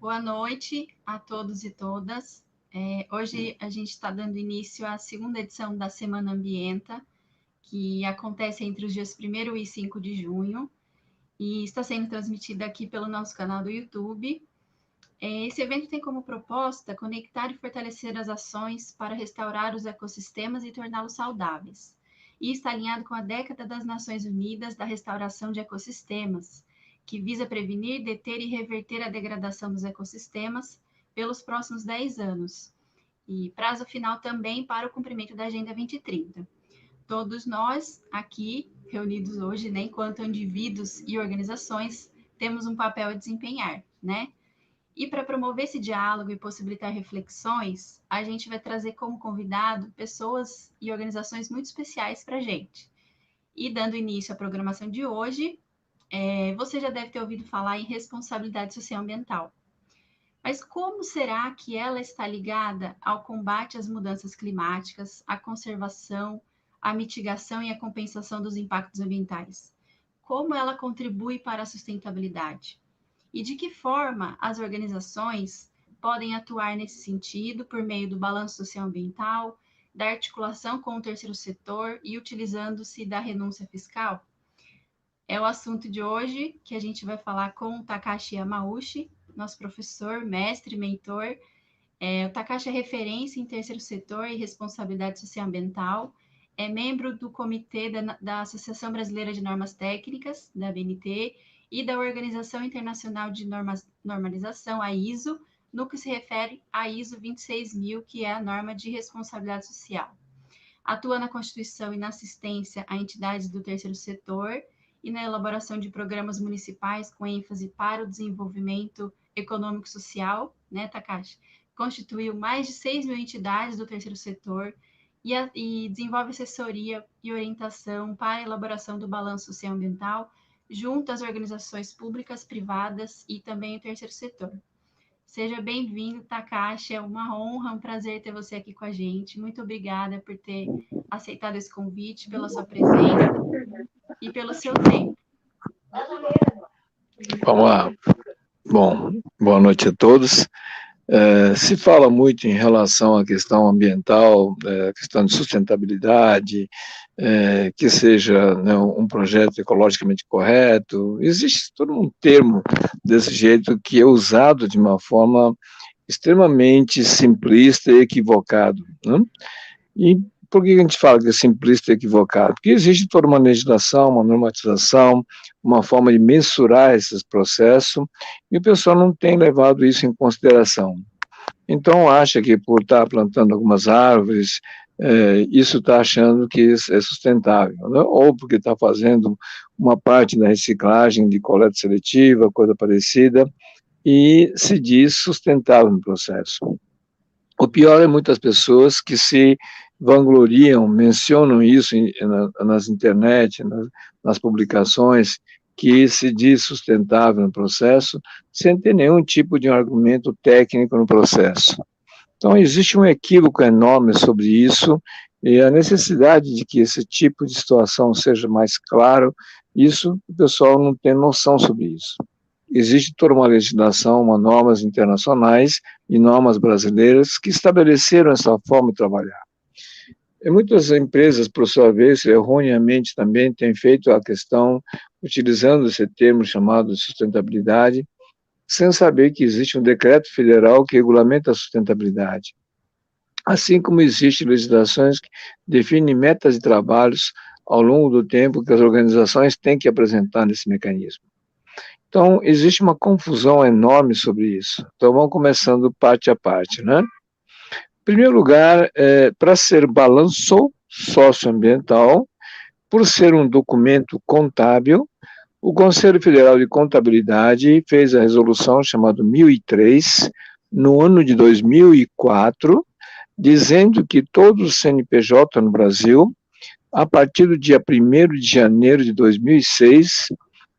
Boa noite a todos e todas. Hoje a gente está dando início à segunda edição da Semana Ambienta, que acontece entre os dias 1º e 5 de junho, e está sendo transmitida aqui pelo nosso canal do YouTube. Esse evento tem como proposta conectar e fortalecer as ações para restaurar os ecossistemas e torná-los saudáveis. E está alinhado com a Década das Nações Unidas da Restauração de Ecossistemas, que visa prevenir, deter e reverter a degradação dos ecossistemas pelos próximos 10 anos. E prazo final também para o cumprimento da Agenda 2030. Todos nós aqui reunidos hoje, né, enquanto indivíduos e organizações, temos um papel a desempenhar, né? E para promover esse diálogo e possibilitar reflexões, a gente vai trazer como convidado pessoas e organizações muito especiais para a gente. E dando início à programação de hoje, você já deve ter ouvido falar em responsabilidade social ambiental. Mas como será que ela está ligada ao combate às mudanças climáticas, à conservação, à mitigação e à compensação dos impactos ambientais? Como ela contribui para a sustentabilidade? E de que forma as organizações podem atuar nesse sentido por meio do balanço social ambiental, da articulação com o terceiro setor e utilizando-se da renúncia fiscal? É o assunto de hoje, que a gente vai falar com o Takashi Yamauchi, nosso professor, mestre, mentor. O Takashi é referência em terceiro setor e responsabilidade social ambiental, é membro do comitê da Associação Brasileira de Normas Técnicas, da ABNT, e da Organização Internacional de Normalização, a ISO, no que se refere à ISO 26000, que é a norma de responsabilidade social. Atua na constituição e na assistência a entidades do terceiro setor e na elaboração de programas municipais com ênfase para o desenvolvimento econômico e social, né, Takashi? Constituiu mais de 6.000 entidades do terceiro setor e desenvolve assessoria e orientação para a elaboração do balanço social ambiental junto às organizações públicas, privadas e também o terceiro setor. Seja bem-vindo, Takashi, é uma honra, um prazer ter você aqui com a gente. Muito obrigada por ter aceitado esse convite, pela sua presença e pelo seu tempo. Vamos lá. Bom, boa noite a todos. Se fala muito em relação à questão ambiental, questão de sustentabilidade, que seja, né, um projeto ecologicamente correto. Existe todo um termo desse jeito que é usado de uma forma extremamente simplista e equivocado, né? E por que a gente fala que é simplista e equivocado? Porque existe toda uma legislação, uma normatização, uma forma de mensurar esses processos, e o pessoal não tem levado isso em consideração. Então, acha que por estar plantando algumas árvores, isso está achando que é sustentável, né? Ou porque está fazendo uma parte da reciclagem de coleta seletiva, coisa parecida, e se diz sustentável no processo. O pior é muitas pessoas que se vangloriam, mencionam isso nas internet, nas publicações, que se diz sustentável no processo, sem ter nenhum tipo de argumento técnico no processo. Então, existe um equívoco enorme sobre isso, e a necessidade de que esse tipo de situação seja mais claro, isso o pessoal não tem noção sobre isso. Existe toda uma legislação, normas internacionais e normas brasileiras que estabeleceram essa forma de trabalhar. E muitas empresas, por sua vez, erroneamente também têm feito a questão, utilizando esse termo chamado de sustentabilidade, sem saber que existe um decreto federal que regulamenta a sustentabilidade. Assim como existem legislações que definem metas de trabalhos ao longo do tempo que as organizações têm que apresentar nesse mecanismo. Então, existe uma confusão enorme sobre isso. Então, vamos começando parte a parte, né? Em primeiro lugar, para ser balanço socioambiental, por ser um documento contábil, o Conselho Federal de Contabilidade fez a resolução chamada 1003, no ano de 2004, dizendo que todos os CNPJ no Brasil, a partir do dia 1º de janeiro de 2006,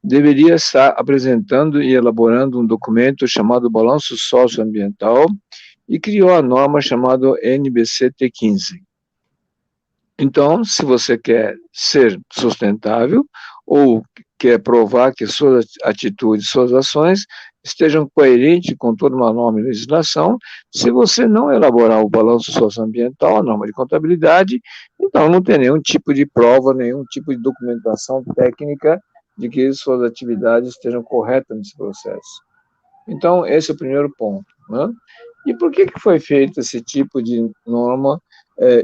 deveria estar apresentando e elaborando um documento chamado Balanço Socioambiental e criou a norma chamada NBC-T15. Então, se você quer ser sustentável ou quer provar que suas atitudes, suas ações estejam coerentes com toda uma norma e legislação. Se você não elaborar o balanço socioambiental, a norma de contabilidade, então não tem nenhum tipo de prova, nenhum tipo de documentação técnica de que suas atividades estejam corretas nesse processo. Então, esse é o primeiro ponto, né? E por que foi feito esse tipo de norma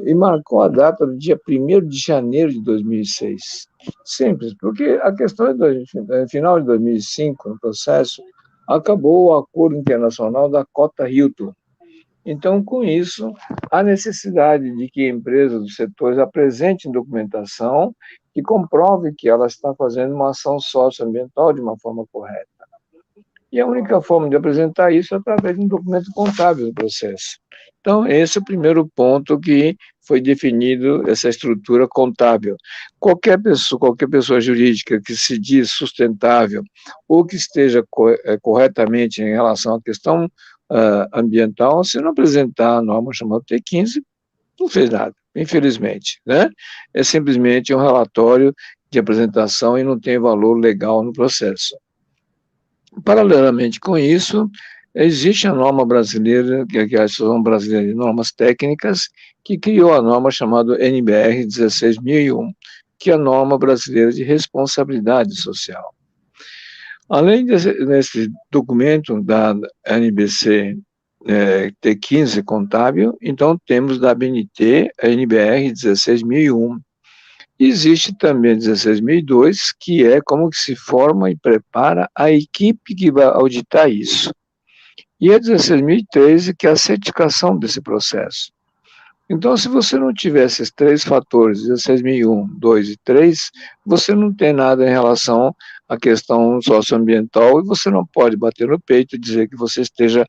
e marcou a data do dia 1º de janeiro de 2006? Simples, porque a questão é no final de 2005, no processo, acabou o acordo internacional da cota Hilton. Então, com isso, há necessidade de que empresas dos setores apresentem documentação que comprove que ela está fazendo uma ação socioambiental de uma forma correta. E a única forma de apresentar isso é através de um documento contábil do processo. Então, esse é o primeiro ponto que foi definido, essa estrutura contábil. Qualquer pessoa jurídica que se diz sustentável ou que esteja corretamente em relação à questão ambiental, se não apresentar a norma chamada T15, não fez nada, infelizmente, né? É simplesmente um relatório de apresentação e não tem valor legal no processo. Paralelamente com isso, existe a norma brasileira, que é a Associação Brasileira de Normas Técnicas, que criou a norma chamada NBR 16001, que é a norma brasileira de responsabilidade social. Além desse documento da NBC T15 contábil, então temos da ABNT a NBR 16001. Existe também a 16002, que é como que se forma e prepara a equipe que vai auditar isso. E a 16013, que é a certificação desse processo. Então, se você não tiver esses três fatores, 16001, 2 e 3, você não tem nada em relação à questão socioambiental e você não pode bater no peito e dizer que você esteja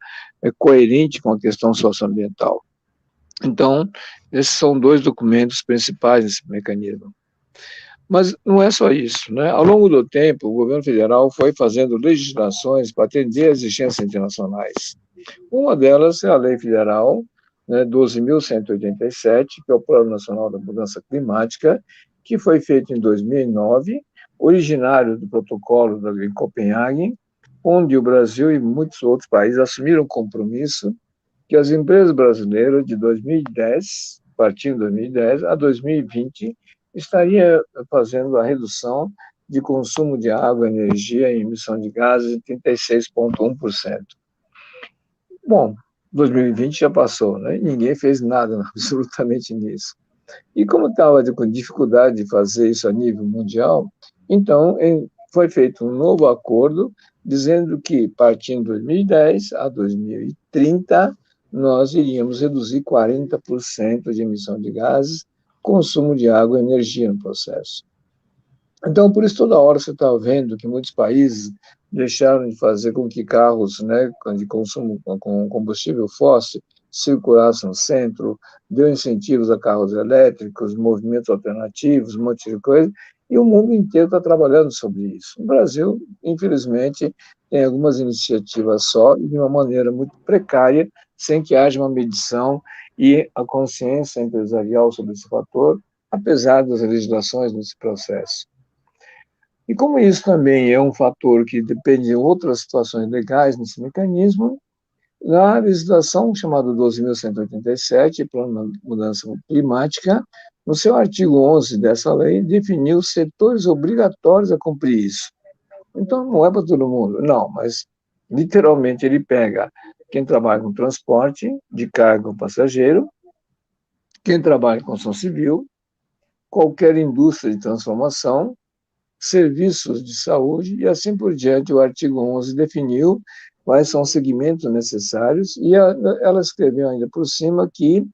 coerente com a questão socioambiental. Então, esses são dois documentos principais desse mecanismo. Mas não é só isso, né? Ao longo do tempo, o governo federal foi fazendo legislações para atender às exigências internacionais. Uma delas é a Lei Federal, né, 12.187, que é o Plano Nacional da Mudança Climática, que foi feito em 2009, originário do protocolo em Copenhague, onde o Brasil e muitos outros países assumiram o compromisso que as empresas brasileiras de 2010, partindo de 2010 a 2020, estaria fazendo a redução de consumo de água, energia e emissão de gases em 36,1%. Bom, 2020 já passou, né? Ninguém fez nada absolutamente nisso. E como estava com dificuldade de fazer isso a nível mundial, então foi feito um novo acordo dizendo que, partindo de 2010 a 2030, nós iríamos reduzir 40% de emissão de gases, consumo de água e energia no processo. Então, por isso, toda hora você está vendo que muitos países deixaram de fazer com que carros, né, de consumo com combustível fóssil circulassem no centro, deu incentivos a carros elétricos, movimentos alternativos, um monte de coisa, e o mundo inteiro está trabalhando sobre isso. O Brasil, infelizmente, tem algumas iniciativas só, e de uma maneira muito precária, sem que haja uma medição e a consciência empresarial sobre esse fator, apesar das legislações nesse processo. E como isso também é um fator que depende de outras situações legais nesse mecanismo, na legislação chamada 12.187, Plano de Mudança Climática, no seu artigo 11 dessa lei, definiu setores obrigatórios a cumprir isso. Então, não é para todo mundo, não, mas literalmente ele pega quem trabalha com transporte de carga ou passageiro, quem trabalha em construção civil, qualquer indústria de transformação, serviços de saúde e assim por diante. O artigo 11 definiu quais são os segmentos necessários e ela escreveu ainda por cima que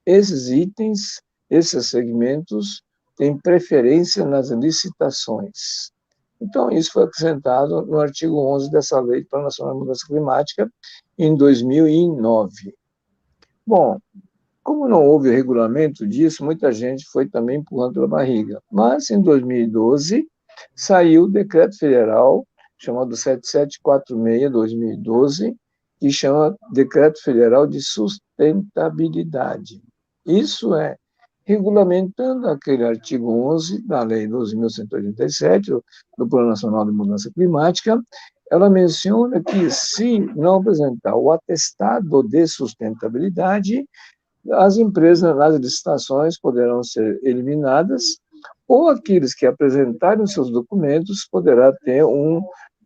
esses itens, esses segmentos, têm preferência nas licitações. Então, isso foi acrescentado no artigo 11 dessa Lei do Plano Nacional de Mudança Climática em 2009. Bom, como não houve regulamento disso, muita gente foi também empurrando pela barriga. Mas, em 2012, saiu o decreto federal chamado 7746/2012, que chama Decreto Federal de Sustentabilidade. Isso é regulamentando aquele artigo 11 da Lei 12.187, do Plano Nacional de Mudança Climática, ela menciona que, se não apresentar o atestado de sustentabilidade, as empresas nas licitações poderão ser eliminadas, ou aqueles que apresentarem os seus documentos poderá ter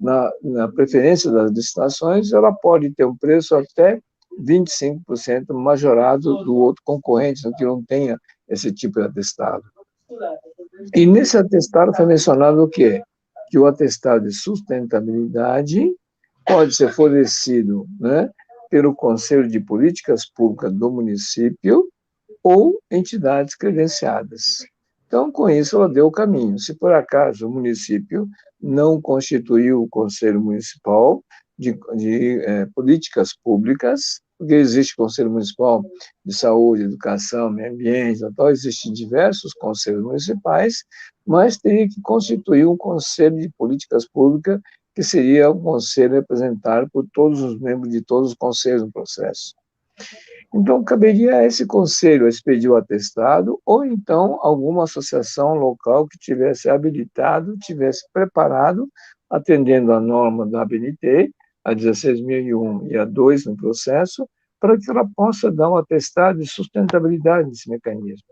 na preferência das licitações, ela pode ter um preço até 25% majorado do outro concorrente, que não tenha esse tipo de atestado. E nesse atestado foi mencionado o quê? Que o atestado de sustentabilidade pode ser fornecido, né, pelo Conselho de Políticas Públicas do município ou entidades credenciadas. Então, com isso, ela deu o caminho. Se por acaso o município não constituiu o Conselho Municipal de Políticas Públicas, porque existe Conselho Municipal de Saúde, Educação, Meio Ambiente, tal, existem diversos conselhos municipais, mas teria que constituir um Conselho de Políticas Públicas, que seria um conselho representado por todos os membros de todos os conselhos no processo. Então, caberia a esse conselho expedir o atestado, ou então alguma associação local que tivesse habilitado, tivesse preparado, atendendo à norma da ABNT, a 16.001 e a 2 no processo, para que ela possa dar um atestado de sustentabilidade nesse mecanismo.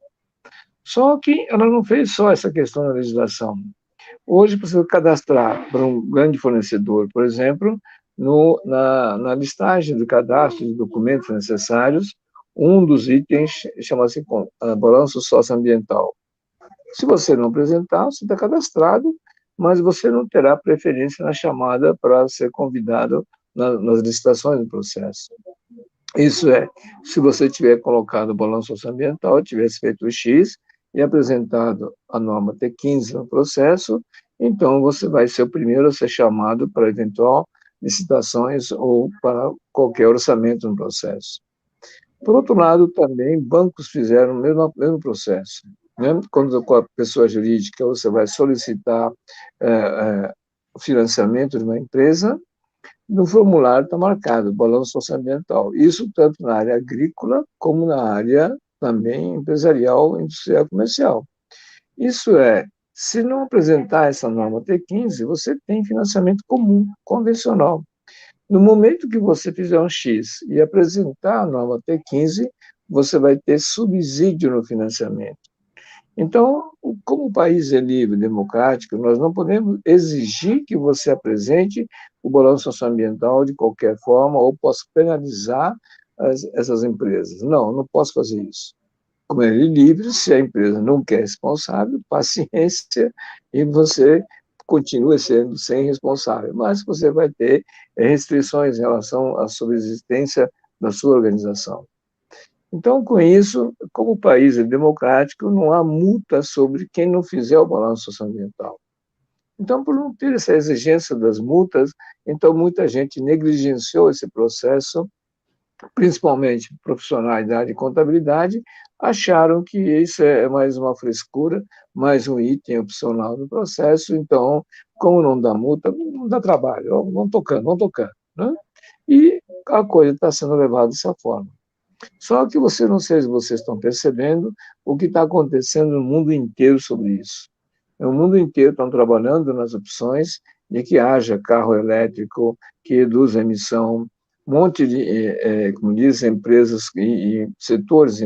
Só que ela não fez só essa questão da legislação. Hoje, para você cadastrar para um grande fornecedor, por exemplo, na listagem do cadastro de documentos necessários, um dos itens chama-se balanço socioambiental. Se você não apresentar, você está cadastrado, mas você não terá preferência na chamada para ser convidado nas licitações do processo. Isso é, se você tiver colocado o balanço socioambiental, tivesse feito o X e apresentado a norma T15 no processo, então você vai ser o primeiro a ser chamado para eventual licitações ou para qualquer orçamento no processo. Por outro lado, também bancos fizeram o mesmo processo. Né? Quando com a pessoa jurídica você vai solicitar o financiamento de uma empresa, no formulário está marcado balanço socioambiental. Isso tanto na área agrícola como na área também empresarial, industrial, comercial. Isso é, se não apresentar essa norma T15, você tem financiamento comum, convencional. No momento que você fizer um X e apresentar a norma T15, você vai ter subsídio no financiamento. Então, como o país é livre, democrático, nós não podemos exigir que você apresente o balanço socioambiental de qualquer forma ou possa penalizar essas empresas. Não, não posso fazer isso. Como ele é livre, se a empresa não quer responsável, paciência, e você continua sendo sem responsável. Mas você vai ter restrições em relação à subsistência da sua organização. Então, com isso, como o país é democrático, não há multa sobre quem não fizer o balanço socioambiental. Então, por não ter essa exigência das multas, então muita gente negligenciou esse processo, principalmente profissionais da área de contabilidade, acharam que isso é mais uma frescura, mais um item opcional do processo, então, como não dá multa, não dá trabalho, vão tocando, né? E a coisa está sendo levada dessa forma. Só que não sei se vocês estão percebendo o que está acontecendo no mundo inteiro sobre isso. O mundo inteiro está trabalhando nas opções de que haja carro elétrico, que reduza a emissão, um monte de, como dizem, empresas e setores,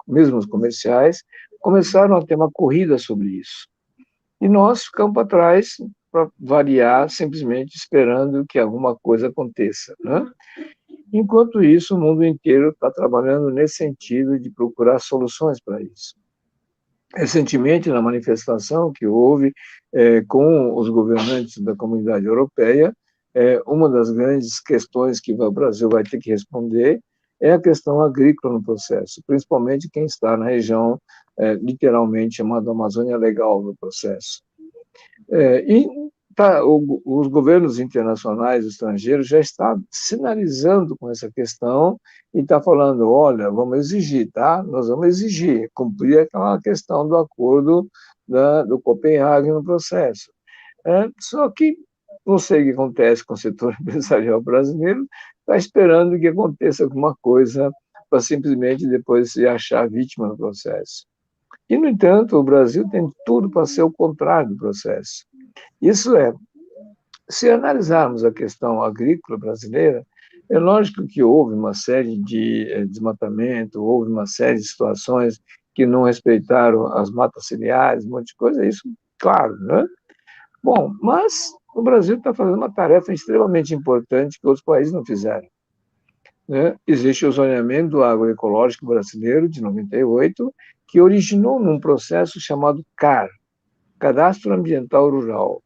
mesmo os comerciais, começaram a ter uma corrida sobre isso. E nós ficamos para trás, para variar, simplesmente esperando que alguma coisa aconteça, né? Enquanto isso, o mundo inteiro está trabalhando nesse sentido de procurar soluções para isso. Recentemente, na manifestação que houve com os governantes da Comunidade Europeia, uma das grandes questões que o Brasil vai ter que responder é a questão agrícola no processo, principalmente quem está na região literalmente chamada Amazônia Legal no processo. Os governos internacionais, estrangeiros, já estão sinalizando com essa questão e estão falando, olha, vamos exigir, tá? Nós vamos exigir, cumprir aquela questão do acordo do Copenhague no processo. Só que não sei o que acontece com o setor empresarial brasileiro, está esperando que aconteça alguma coisa para simplesmente depois se achar vítima do processo. E, no entanto, o Brasil tem tudo para ser o contrário do processo. Isso é, se analisarmos a questão agrícola brasileira, é lógico que houve uma série de desmatamento, houve uma série de situações que não respeitaram as matas ciliares, um monte de coisa, isso, claro, né? Bom, mas o Brasil está fazendo uma tarefa extremamente importante que outros países não fizeram, né? Existe o zoneamento agroecológico brasileiro, de 98, que originou num processo chamado CAR, Cadastro Ambiental Rural.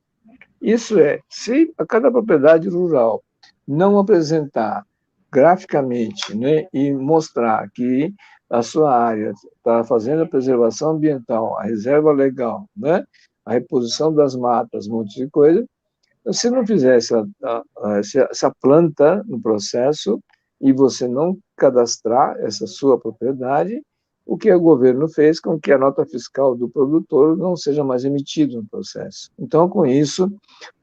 Isso é, se a cada propriedade rural não apresentar graficamente, né, e mostrar que a sua área está fazendo a preservação ambiental, a reserva legal, né, a reposição das matas, um monte de coisa, se não fizer essa planta no processo e você não cadastrar essa sua propriedade, o que o governo fez com que a nota fiscal do produtor não seja mais emitida no processo. Então, com isso,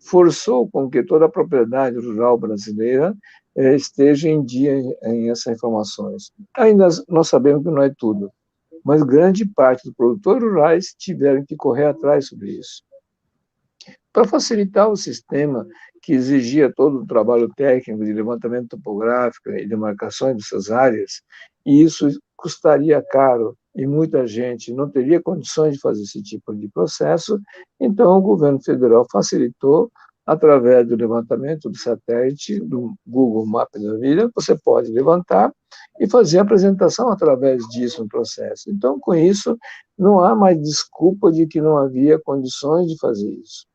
forçou com que toda a propriedade rural brasileira esteja em dia em essas informações. Ainda nós sabemos que não é tudo, mas grande parte dos produtores rurais tiveram que correr atrás sobre isso. Para facilitar o sistema que exigia todo o trabalho técnico de levantamento topográfico e demarcações dessas áreas, e isso custaria caro e muita gente não teria condições de fazer esse tipo de processo, então o governo federal facilitou através do levantamento do satélite, do Google Maps da vida, você pode levantar e fazer a apresentação através disso no processo. Então, com isso, não há mais desculpa de que não havia condições de fazer isso.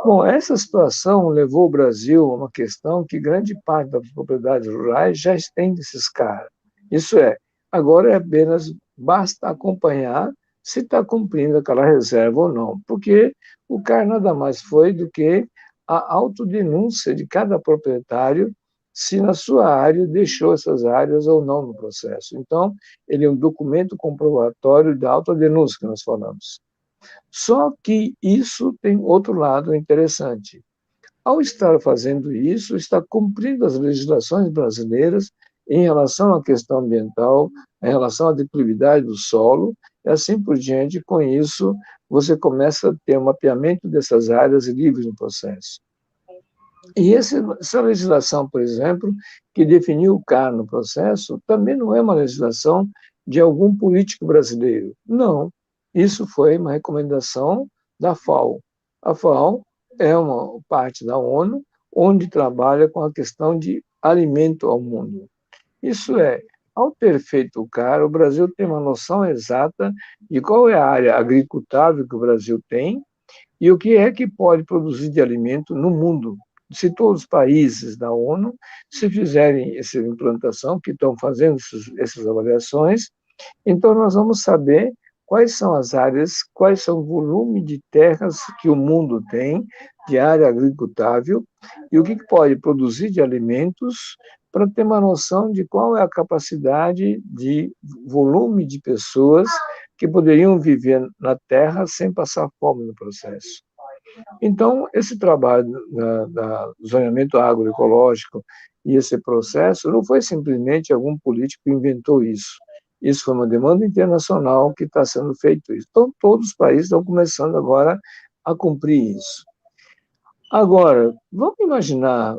Bom, essa situação levou o Brasil a uma questão que grande parte das propriedades rurais já tem desses caras. Isso é, agora é apenas basta acompanhar se está cumprindo aquela reserva ou não, porque o CAR nada mais foi do que a autodenúncia de cada proprietário se na sua área deixou essas áreas ou não no processo. Então, ele é um documento comprobatório da autodenúncia que nós falamos. Só que isso tem outro lado interessante. Ao estar fazendo isso, está cumprindo as legislações brasileiras em relação à questão ambiental, em relação à declividade do solo, e assim por diante. Com isso, você começa a ter um mapeamento dessas áreas livres no processo. E essa legislação, por exemplo, que definiu o CAR no processo, também não é uma legislação de algum político brasileiro. Não. Isso foi uma recomendação da FAO. A FAO é uma parte da ONU, onde trabalha com a questão de alimento ao mundo. Isso é, ao ter feito o CAR, o Brasil tem uma noção exata de qual é a área agricultável que o Brasil tem e o que é que pode produzir de alimento no mundo. Se todos os países da ONU se fizerem essa implantação, que estão fazendo essas avaliações, então nós vamos saber quais são as áreas, quais são o volume de terras que o mundo tem, de área agricultável, e o que pode produzir de alimentos, para ter uma noção de qual é a capacidade de volume de pessoas que poderiam viver na terra sem passar fome no processo. Então, esse trabalho do zoneamento agroecológico e esse processo não foi simplesmente algum político que inventou isso. Isso foi uma demanda internacional que está sendo feito isso. Então, todos os países estão começando agora a cumprir isso. Agora, vamos imaginar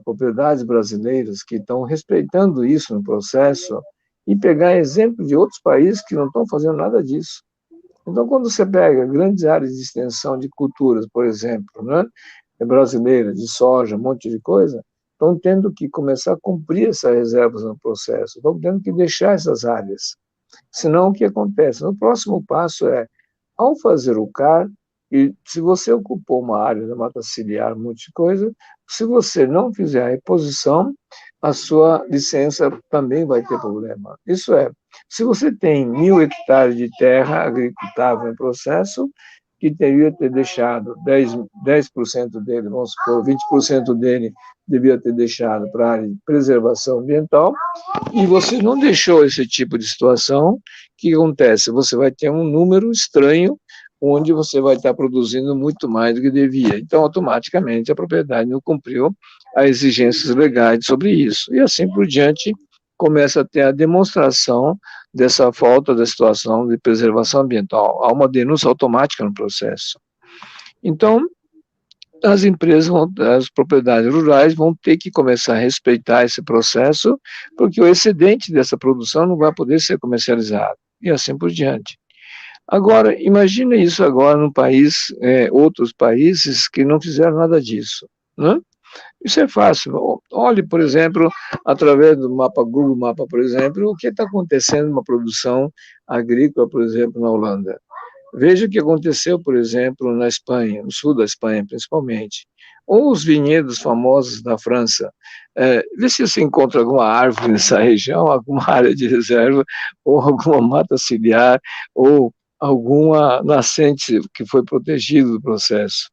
propriedades brasileiras que estão respeitando isso no processo e pegar exemplo de outros países que não estão fazendo nada disso. Então, quando você pega grandes áreas de extensão de culturas, por exemplo, né, brasileiras, de soja, um monte de coisa, estão tendo que começar a cumprir essas reservas no processo, estão tendo que deixar essas áreas. Senão, o que acontece? No próximo passo é, ao fazer o CAR, e se você ocupou uma área da mata ciliar, um monte de coisa, se você não fizer a reposição, a sua licença também vai ter problema. Isso é, se você tem 1.000 hectares de terra agricultável em processo, que teria ter deixado 10% dele, vamos supor, 20% dele devia ter deixado para a área de preservação ambiental, e você não deixou esse tipo de situação, o que acontece? Você vai ter um número estranho, onde você vai estar produzindo muito mais do que devia. Então, automaticamente, a propriedade não cumpriu as exigências legais sobre isso. E assim por diante, começa a ter a demonstração dessa falta da situação de preservação ambiental. Há uma denúncia automática no processo. Então, as empresas, as propriedades rurais vão ter que começar a respeitar esse processo, porque o excedente dessa produção não vai poder ser comercializado, e assim por diante. Agora, imagine isso agora num país, outros países que não fizeram nada disso, né? Isso é fácil. Olhe, por exemplo, através do mapa Google Mapa, por exemplo, o que está acontecendo numa produção agrícola, por exemplo, na Holanda. Veja o que aconteceu, por exemplo, na Espanha, no sul da Espanha, principalmente. Ou os vinhedos famosos da França. Vê se você encontra alguma árvore nessa região, alguma área de reserva, ou alguma mata ciliar, ou alguma nascente que foi protegida do processo.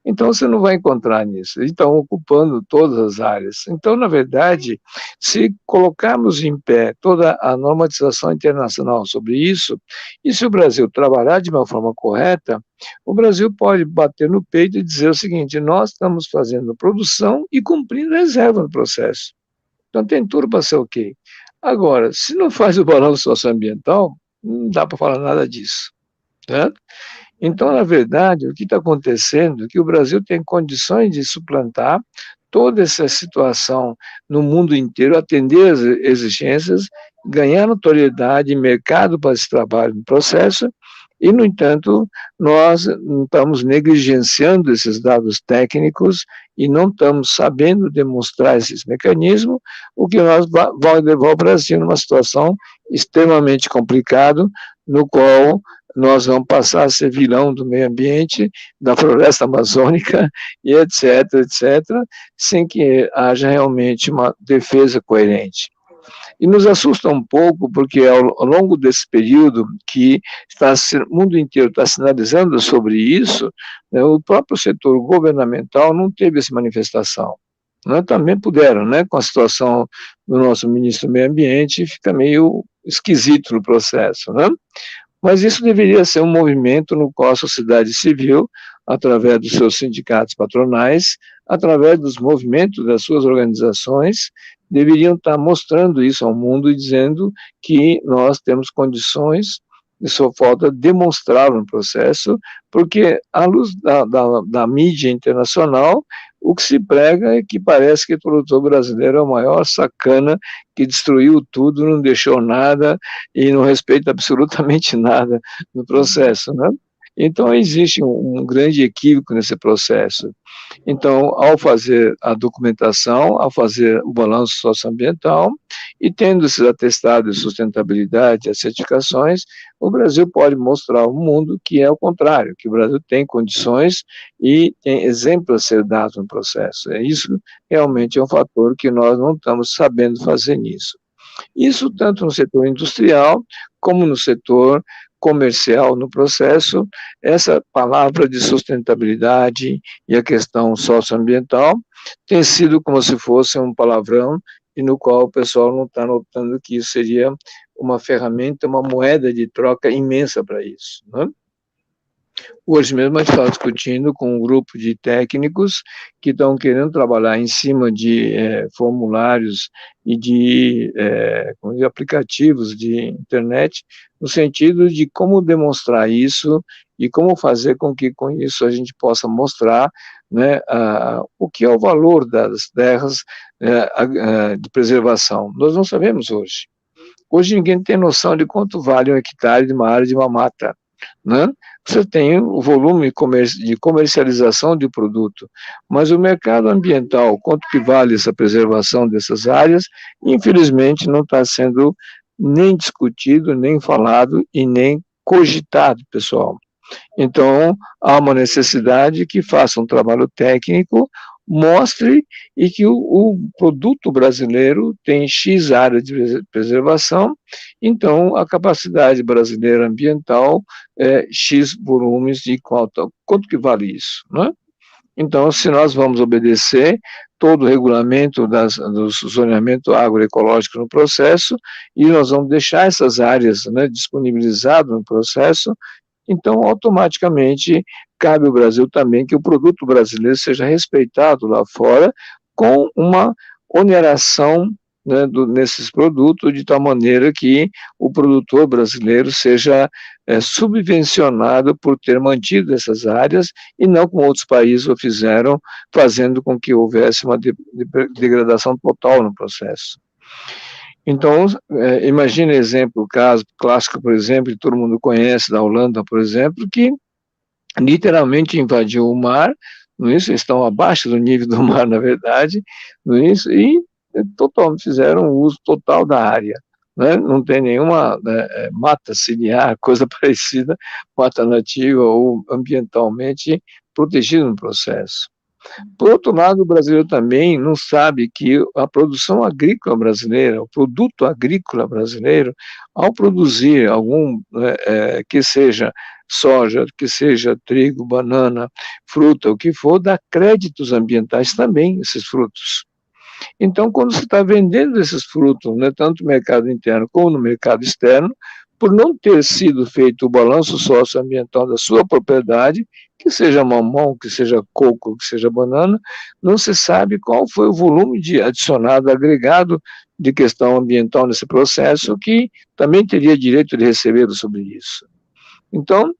Então, você não vai encontrar nisso. Estão ocupando todas as áreas. Então, na verdade, se colocarmos em pé toda a normatização internacional sobre isso, e se o Brasil trabalhar de uma forma correta, o Brasil pode bater no peito e dizer o seguinte: nós estamos fazendo produção e cumprindo reserva no processo. Então, tem tudo para ser ok. Agora, se não faz o balanço socioambiental, não dá para falar nada disso. Certo? Então, na verdade, o que está acontecendo é que o Brasil tem condições de suplantar toda essa situação no mundo inteiro, atender as exigências, ganhar notoriedade e mercado para esse trabalho no processo, e, no entanto, nós estamos negligenciando esses dados técnicos e não estamos sabendo demonstrar esses mecanismos, o que nós vai levar o Brasil numa situação extremamente complicada, no qual nós vamos passar a ser vilão do meio ambiente, da floresta amazônica, e etc., etc., sem que haja realmente uma defesa coerente. E nos assusta um pouco, porque ao longo desse período que o mundo inteiro está sinalizando sobre isso, né, o próprio setor governamental não teve essa manifestação. Né, também puderam, né, com a situação do nosso ministro do Meio Ambiente, fica meio esquisito no processo, né? Mas isso deveria ser um movimento no qual a sociedade civil, através dos seus sindicatos patronais, através dos movimentos das suas organizações, deveriam estar mostrando isso ao mundo e dizendo que nós temos condições, e só falta demonstrá-lo no processo, porque, à luz da mídia internacional, o que se prega é que parece que o produtor brasileiro é o maior sacana, que destruiu tudo, não deixou nada e não respeita absolutamente nada no processo, né? Então, existe um grande equívoco nesse processo. Então, ao fazer a documentação, ao fazer o balanço socioambiental e tendo esses atestados de sustentabilidade, as certificações, o Brasil pode mostrar ao mundo que é o contrário, que o Brasil tem condições e tem exemplos a ser dados no processo. Isso realmente é um fator que nós não estamos sabendo fazer nisso. Isso tanto no setor industrial como no setor comercial no processo, essa palavra de sustentabilidade e a questão socioambiental tem sido como se fosse um palavrão e no qual o pessoal não está notando que isso seria uma ferramenta, uma moeda de troca imensa para isso, né? Hoje mesmo a gente estava discutindo com um grupo de técnicos que estão querendo trabalhar em cima de formulários e de aplicativos de internet, no sentido de como demonstrar isso e como fazer com que com isso a gente possa mostrar, né, o que é o valor das terras de preservação. Nós não sabemos hoje. Hoje ninguém tem noção de quanto vale um hectare de uma área de uma mata, né? Você tem o volume de comercialização de produto, mas o mercado ambiental, quanto que vale essa preservação dessas áreas, infelizmente não está sendo nem discutido, nem falado e nem cogitado, pessoal. Então, há uma necessidade que faça um trabalho técnico, mostre e que o produto brasileiro tem X área de preservação, então a capacidade brasileira ambiental é X volumes de quanto que vale isso, né? Então, se nós vamos obedecer todo o regulamento do zoneamento agroecológico no processo, e nós vamos deixar essas áreas, né, disponibilizadas no processo, então, automaticamente, cabe ao Brasil também que o produto brasileiro seja respeitado lá fora com uma oneração né, nesses produtos, de tal maneira que o produtor brasileiro seja subvencionado por ter mantido essas áreas, e não como outros países o fizeram, fazendo com que houvesse uma degradação total no processo. Então, imagine exemplo, o caso clássico, por exemplo, que todo mundo conhece, da Holanda, por exemplo, que literalmente invadiu o mar, não é isso? Estão abaixo do nível do mar, na verdade, não é isso? E fizeram o uso total da área. Né? Não tem nenhuma mata ciliar, coisa parecida, mata nativa ou ambientalmente protegida no processo. Por outro lado, o brasileiro também não sabe que a produção agrícola brasileira, o produto agrícola brasileiro, ao produzir algum que seja soja, que seja trigo, banana, fruta, o que for, dá créditos ambientais também, esses frutos. Então, quando você está vendendo esses frutos, né, tanto no mercado interno como no mercado externo, por não ter sido feito o balanço socioambiental da sua propriedade, que seja mamão, que seja coco, que seja banana, não se sabe qual foi o volume de adicionado, agregado de questão ambiental nesse processo, que também teria direito de receber sobre isso. Então,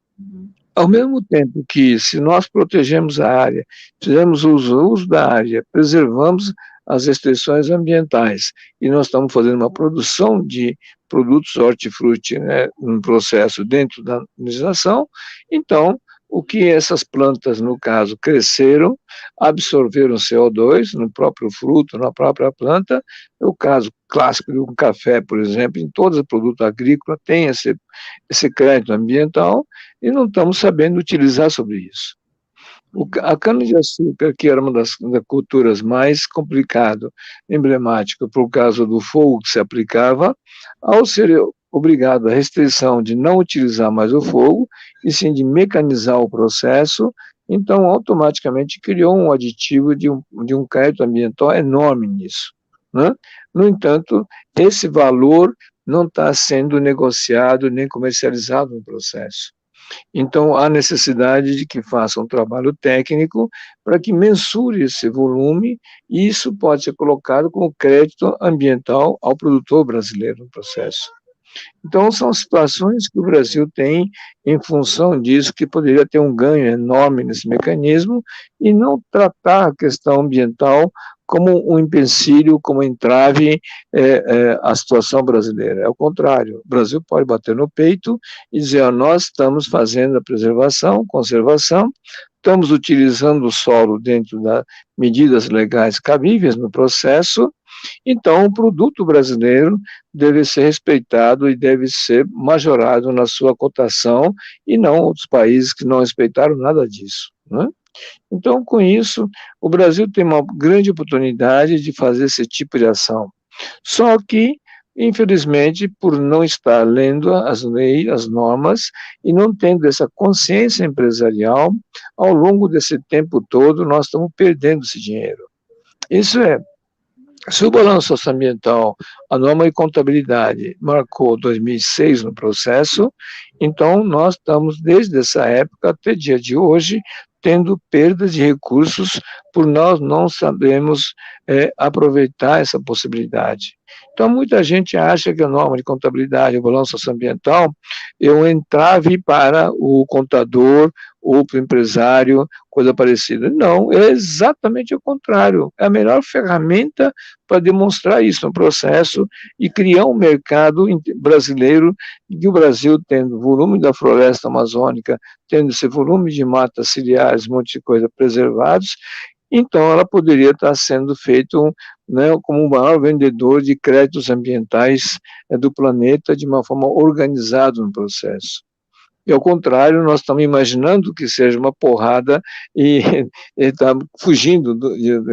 ao mesmo tempo que, se nós protegemos a área, fizemos o uso da área, preservamos as restrições ambientais, e nós estamos fazendo uma produção de produtos hortifruti, né, um processo dentro da legislação, então, o que essas plantas, no caso, cresceram, absorveram CO2 no próprio fruto, na própria planta, o caso clássico de um café, por exemplo, em todos os produtos agrícolas tem esse crédito ambiental, e não estamos sabendo utilizar sobre isso. A cana-de-açúcar, que era uma das culturas mais complicadas, emblemática, por causa do fogo que se aplicava, ao ser obrigado à restrição de não utilizar mais o fogo, e sim de mecanizar o processo, então automaticamente criou um aditivo de um crédito ambiental enorme nisso. Né? No entanto, esse valor não está sendo negociado nem comercializado no processo. Então, há necessidade de que faça um trabalho técnico para que mensure esse volume, e isso pode ser colocado como crédito ambiental ao produtor brasileiro no processo. Então, são situações que o Brasil tem em função disso, que poderia ter um ganho enorme nesse mecanismo, e não tratar a questão ambiental como um empecilho, como um entrave à situação brasileira. É o contrário, o Brasil pode bater no peito e dizer, nós estamos fazendo a preservação, conservação, estamos utilizando o solo dentro das medidas legais cabíveis no processo, então o produto brasileiro deve ser respeitado e deve ser majorado na sua cotação, e não outros países que não respeitaram nada disso, né? Então, com isso, o Brasil tem uma grande oportunidade de fazer esse tipo de ação. Só que, infelizmente, por não estar lendo as leis, as normas, e não tendo essa consciência empresarial, ao longo desse tempo todo, nós estamos perdendo esse dinheiro. Isso é, se o balanço socioambiental, a norma de contabilidade, marcou 2006 no processo, então nós estamos, desde essa época até dia de hoje, tendo perdas de recursos por nós não sabemos aproveitar essa possibilidade. Então, muita gente acha que a norma de contabilidade, o balanço socioambiental, é um entrave para o contador ou para o empresário, coisa parecida. Não, é exatamente o contrário. É a melhor ferramenta para demonstrar isso no processo e criar um mercado brasileiro, que o Brasil, tendo o volume da floresta amazônica, tendo esse volume de matas ciliares, um monte de coisa preservados, então ela poderia estar sendo feito, né, como o maior vendedor de créditos ambientais do planeta, de uma forma organizada no processo. E, ao contrário, nós estamos imaginando que seja uma porrada e está fugindo,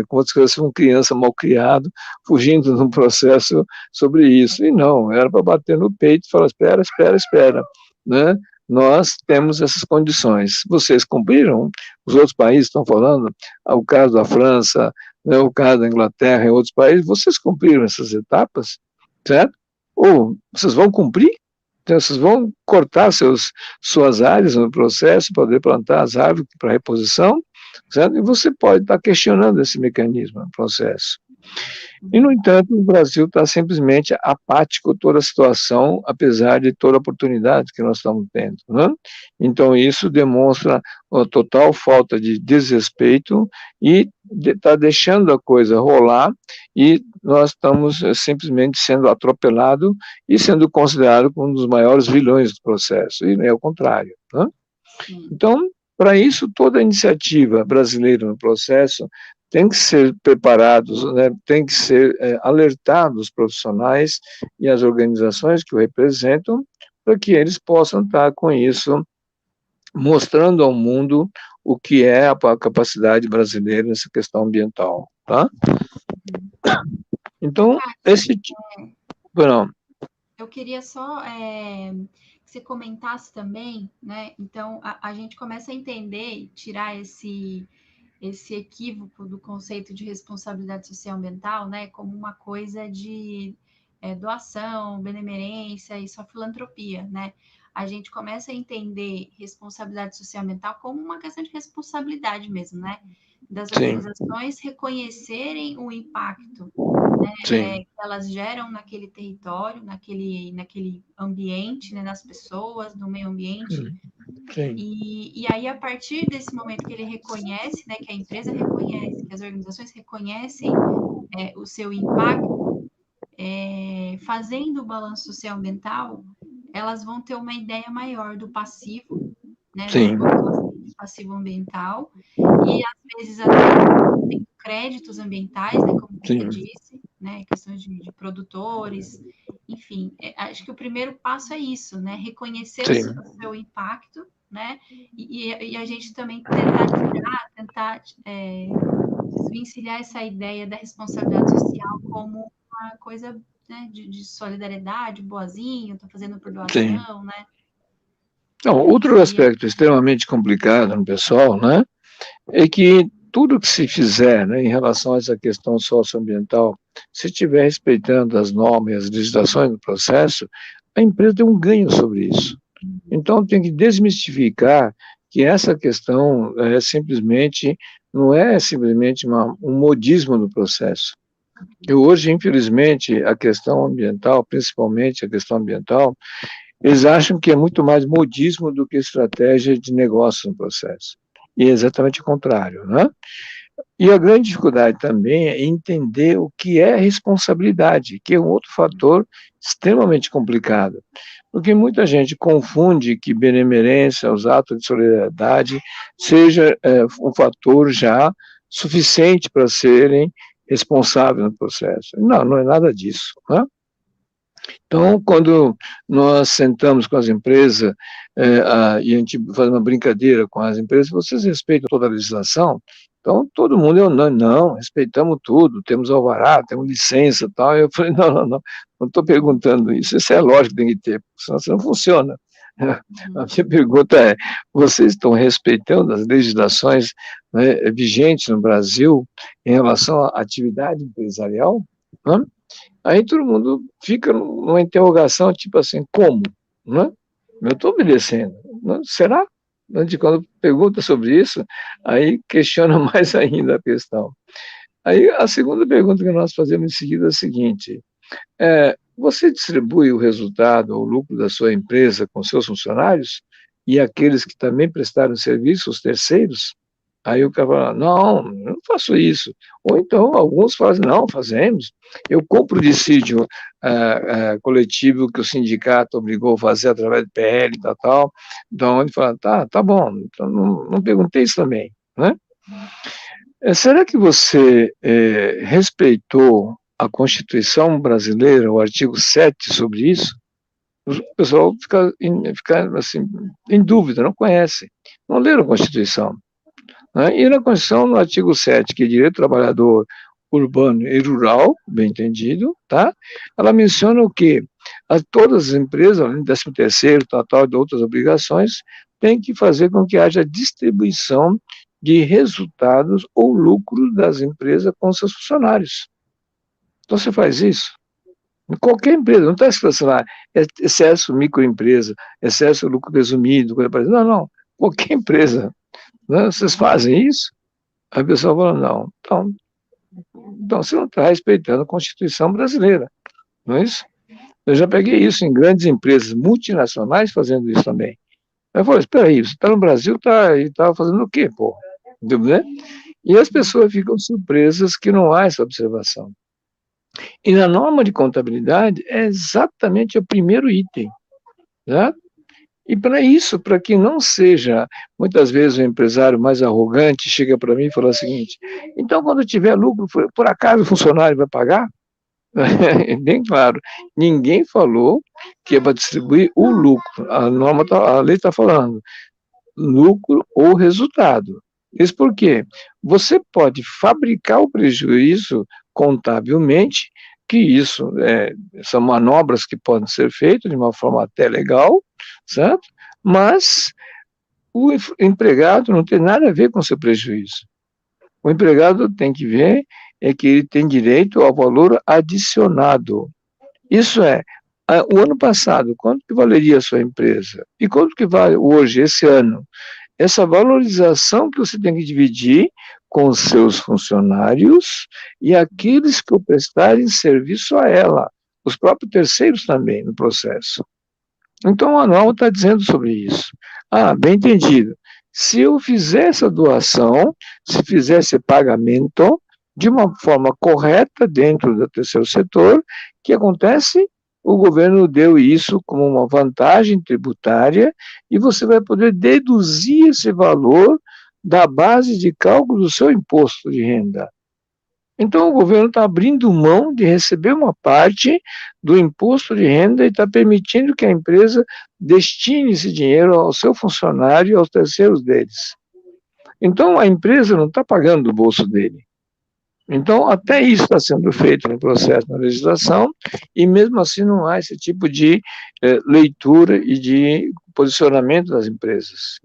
como se fosse uma criança mal criada, fugindo de um processo sobre isso. E não, era para bater no peito e falar, espera, né? Nós temos essas condições. Vocês cumpriram? Os outros países estão falando, o caso da França, né, o caso da Inglaterra e outros países, vocês cumpriram essas etapas, certo? Ou vocês vão cumprir? Então, vocês vão cortar suas áreas no processo, poder plantar as árvores para reposição, certo? E você pode estar questionando esse mecanismo no processo. E, no entanto, o Brasil está simplesmente apático a toda a situação, apesar de toda a oportunidade que nós estamos tendo, né? Então, isso demonstra uma total falta de desrespeito e está deixando a coisa rolar, e nós estamos simplesmente sendo atropelados e sendo considerados como um dos maiores vilões do processo, e não é o contrário, né? Então, para isso, toda a iniciativa brasileira no processo tem que ser preparados, né, tem que ser alertados os profissionais e as organizações que o representam, para que eles possam estar com isso, mostrando ao mundo o que é a capacidade brasileira nessa questão ambiental, tá? Então, esse... Não. Eu queria só que você comentasse também, né? Então, a gente começa a entender, tirar esse equívoco do conceito de responsabilidade social ambiental, né, como uma coisa de doação, benemerência e só filantropia, né? A gente começa a entender responsabilidade social ambiental como uma questão de responsabilidade mesmo, né? Das organizações reconhecerem o impacto, né, que elas geram naquele território, naquele ambiente, né, nas pessoas, no meio ambiente. E aí, a partir desse momento que ele reconhece, né, que a empresa reconhece, que as organizações reconhecem o seu impacto, fazendo o balanço social ambiental, elas vão ter uma ideia maior do passivo, né, do passivo ambiental, e às vezes até tem créditos ambientais, né, como você disse, né, questões de produtores, enfim, acho que o primeiro passo é isso, né, reconhecer o seu impacto, né, e a gente também tentar desvencilhar essa ideia da responsabilidade social como uma coisa, né, de solidariedade, boazinho, tô fazendo por doação, né? Não, outro aspecto extremamente complicado no pessoal, né, é que tudo que se fizer, né, em relação a essa questão socioambiental, se estiver respeitando as normas e as legislações do processo, a empresa tem um ganho sobre isso. Então, tem que desmistificar que essa questão não é simplesmente um modismo do processo. E hoje, infelizmente, a questão ambiental, principalmente a questão ambiental, eles acham que é muito mais modismo do que estratégia de negócio no processo. E é exatamente o contrário, né? E a grande dificuldade também é entender o que é responsabilidade, que é um outro fator extremamente complicado. Porque muita gente confunde que benemerência, os atos de solidariedade, seja um fator já suficiente para serem responsáveis no processo. Não, não é nada disso, né? Então, quando nós sentamos com as empresas e a gente faz uma brincadeira com as empresas, vocês respeitam toda a legislação? Então, todo mundo, não, respeitamos tudo, temos alvará, temos licença e tal. Eu falei, não estou perguntando isso, isso é lógico que tem que ter, senão você não funciona. A minha pergunta é, vocês estão respeitando as legislações, né, vigentes no Brasil em relação à atividade empresarial? Né? Aí todo mundo fica numa interrogação, tipo assim, como? Né? Eu estou obedecendo. Né? Será? Quando pergunta sobre isso, aí questiona mais ainda a questão. Aí a segunda pergunta que nós fazemos em seguida é a seguinte: você distribui o resultado ou o lucro da sua empresa com seus funcionários e aqueles que também prestaram serviço, os terceiros? Aí o cara fala, não, eu não faço isso. Ou então, alguns fazem, não, fazemos. Eu compro o dissídio coletivo que o sindicato obrigou a fazer através do PL e tal. Então, ele fala, tá bom, então não perguntei isso também, né? Será que você respeitou a Constituição brasileira, o artigo 7 sobre isso? O pessoal fica assim, em dúvida, não conhece, não leram a Constituição. Né? E na Constituição, no artigo 7, que é direito do trabalhador urbano e rural, bem entendido, tá? Ela menciona o quê? Todas as empresas, além do 13º, tal, de outras obrigações, têm que fazer com que haja distribuição de resultados ou lucros das empresas com seus funcionários. Então, você faz isso. Em qualquer empresa, não está escrito lá, excesso microempresa, excesso lucro presumido, coisa parecida. Não, qualquer empresa. Né? Vocês fazem isso? A pessoa fala, não. Então, Então, você não está respeitando a Constituição brasileira, não é isso? Eu já peguei isso em grandes empresas multinacionais fazendo isso também. Eu falei, espera aí, você está no Brasil e está fazendo o quê, pô? Entendeu? E as pessoas ficam surpresas que não há essa observação. E na norma de contabilidade é exatamente o primeiro item, né? E para isso, para que não seja, muitas vezes o empresário mais arrogante chega para mim e fala o seguinte, então quando tiver lucro, por acaso o funcionário vai pagar? É bem claro, ninguém falou que é para distribuir o lucro, a lei está falando, lucro ou resultado. Isso por quê? Você pode fabricar o prejuízo contabilmente, que isso são manobras que podem ser feitas de uma forma até legal, certo? Mas o empregado não tem nada a ver com seu prejuízo. O empregado tem que ver que ele tem direito ao valor adicionado. Isso é, o ano passado, quanto que valeria a sua empresa? E quanto que vale hoje, esse ano? Essa valorização que você tem que dividir com os seus funcionários e aqueles que prestarem serviço a ela, os próprios terceiros também no processo. Então, o anual está dizendo sobre isso. Ah, bem entendido. Se eu fizer essa doação, se fizer esse pagamento de uma forma correta dentro do terceiro setor, o que acontece? O governo deu isso como uma vantagem tributária e você vai poder deduzir esse valor da base de cálculo do seu imposto de renda. Então, o governo está abrindo mão de receber uma parte do imposto de renda e está permitindo que a empresa destine esse dinheiro ao seu funcionário e aos terceiros deles. Então, a empresa não está pagando do bolso dele. Então, até isso está sendo feito no processo, na legislação, e mesmo assim não há esse tipo de leitura e de posicionamento das empresas.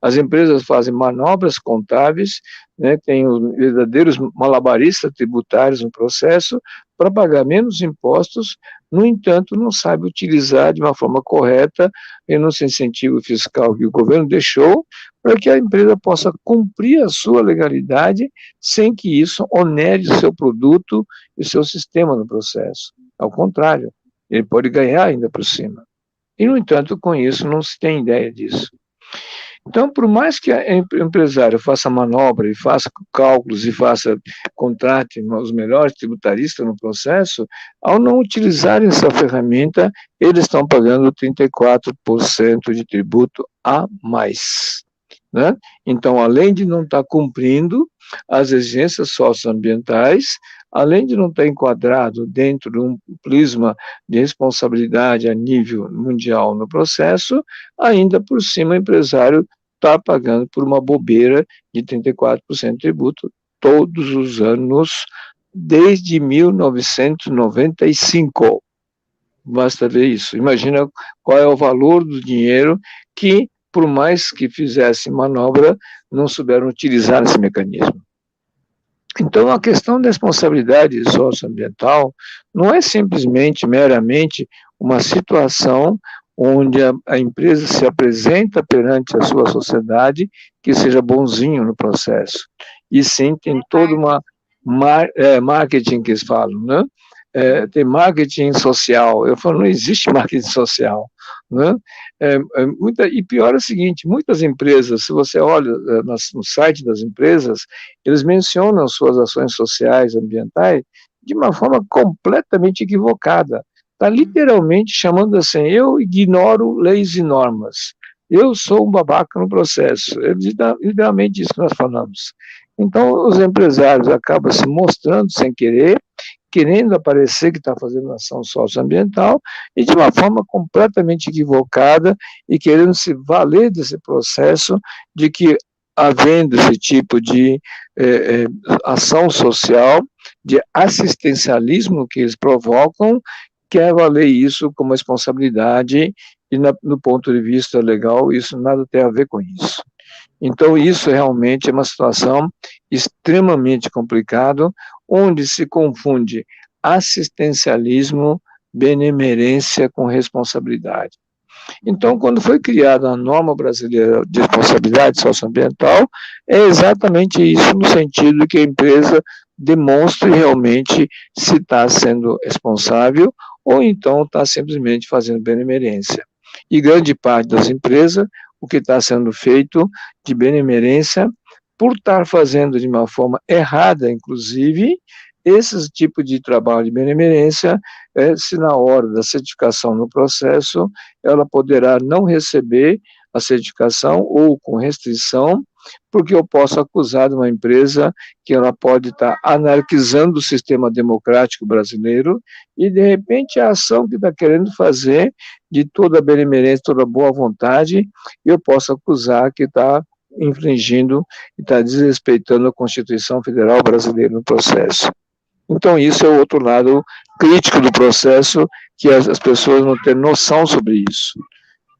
As empresas fazem manobras contábeis, né, tem os verdadeiros malabaristas tributários no processo para pagar menos impostos, no entanto, não sabe utilizar de uma forma correta esse incentivo fiscal que o governo deixou para que a empresa possa cumprir a sua legalidade sem que isso onere o seu produto e o seu sistema no processo. Ao contrário, ele pode ganhar ainda por cima. E, no entanto, com isso não se tem ideia disso. Então, por mais que o empresário faça manobra e faça cálculos e contrate os melhores tributaristas no processo, ao não utilizarem essa ferramenta, eles estão pagando 34% de tributo a mais. Né? Então, além de não estar cumprindo as exigências socioambientais, além de não estar enquadrado dentro de um prisma de responsabilidade a nível mundial no processo, ainda por cima o empresário está pagando por uma bobeira de 34% de tributo todos os anos, desde 1995. Basta ver isso. Imagina qual é o valor do dinheiro que, por mais que fizesse manobra, não souberam utilizar esse mecanismo. Então, a questão da responsabilidade socioambiental não é simplesmente, meramente, uma situação onde a empresa se apresenta perante a sua sociedade que seja bonzinho no processo. E sim, tem toda uma marketing que eles falam, né? Tem marketing social. Eu falo, não existe marketing social, né? E pior é o seguinte, muitas empresas, se você olha no site das empresas, eles mencionam suas ações sociais, ambientais, de uma forma completamente equivocada. Está literalmente chamando assim, eu ignoro leis e normas, eu sou um babaca no processo. É literalmente isso que nós falamos. Então, os empresários acabam se mostrando sem querer, querendo aparecer que está fazendo ação socioambiental e de uma forma completamente equivocada e querendo se valer desse processo de que, havendo esse tipo de ação social, de assistencialismo que eles provocam, quer valer isso como responsabilidade e, no ponto de vista legal, isso nada tem a ver com isso. Então, isso realmente é uma situação extremamente complicada, onde se confunde assistencialismo, benemerência com responsabilidade. Então, quando foi criada a norma brasileira de responsabilidade socioambiental, é exatamente isso, no sentido de que a empresa demonstre realmente se está sendo responsável ou então está simplesmente fazendo benemerência. E grande parte das empresas, o que está sendo feito de benemerência, por estar fazendo de uma forma errada, inclusive, esse tipo de trabalho de benemerência, se na hora da certificação no processo, ela poderá não receber a certificação ou com restrição, porque eu posso acusar de uma empresa que ela pode estar anarquizando o sistema democrático brasileiro e, de repente, a ação que está querendo fazer de toda a benemerência, toda a boa vontade, eu posso acusar que está infringindo e está desrespeitando a Constituição Federal Brasileira no processo. Então, isso é o outro lado crítico do processo, que as pessoas não têm noção sobre isso.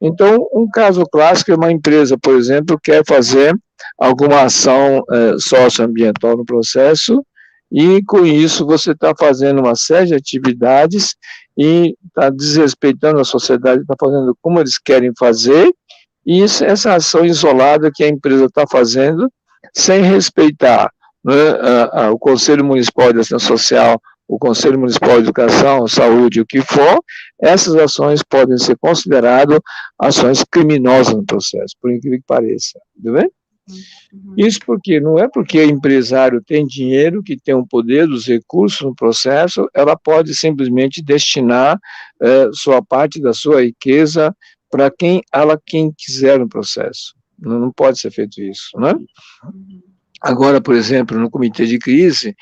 Então, um caso clássico é uma empresa, por exemplo, quer fazer alguma ação socioambiental no processo, e com isso você está fazendo uma série de atividades e está desrespeitando a sociedade, está fazendo como eles querem fazer, e essa ação isolada que a empresa está fazendo, sem respeitar, né, o Conselho Municipal de Ação Social, o Conselho Municipal de Educação, Saúde, o que for, essas ações podem ser consideradas ações criminosas no processo, por incrível que pareça, tudo bem? Isso porque não é porque o empresário tem dinheiro, que tem o poder dos recursos no processo, ela pode simplesmente destinar sua parte da sua riqueza para quem quiser no processo. Não pode ser feito isso, né? Agora, por exemplo, no comitê de crise,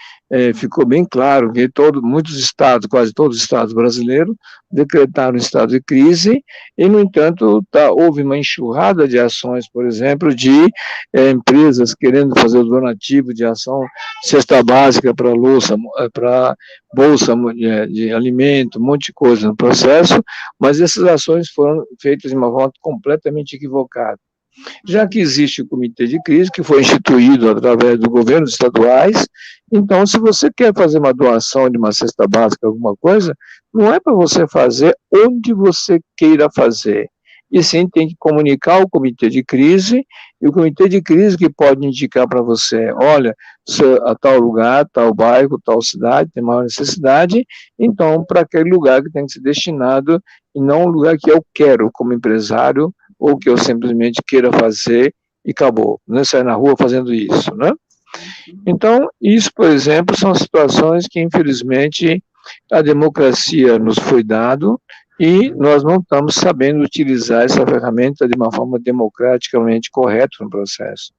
ficou bem claro que muitos estados, quase todos os estados brasileiros, decretaram estado de crise e, no entanto, houve uma enxurrada de ações, por exemplo, de empresas querendo fazer o donativo de ação, cesta básica para bolsa de alimento, um monte de coisa no processo, mas essas ações foram feitas de uma forma completamente equivocada. Já que existe o comitê de crise, que foi instituído através do governo estaduais, então, se você quer fazer uma doação de uma cesta básica, alguma coisa, não é para você fazer onde você queira fazer, e sim tem que comunicar ao comitê de crise, e o comitê de crise que pode indicar para você, olha, a tal lugar, tal bairro, tal cidade tem maior necessidade, então, para aquele lugar que tem que ser destinado, e não um lugar que eu quero como empresário, ou que eu simplesmente queira fazer e acabou, não sair na rua fazendo isso, né? Então, isso, por exemplo, são situações que, infelizmente, a democracia nos foi dado e nós não estamos sabendo utilizar essa ferramenta de uma forma democraticamente correta no processo.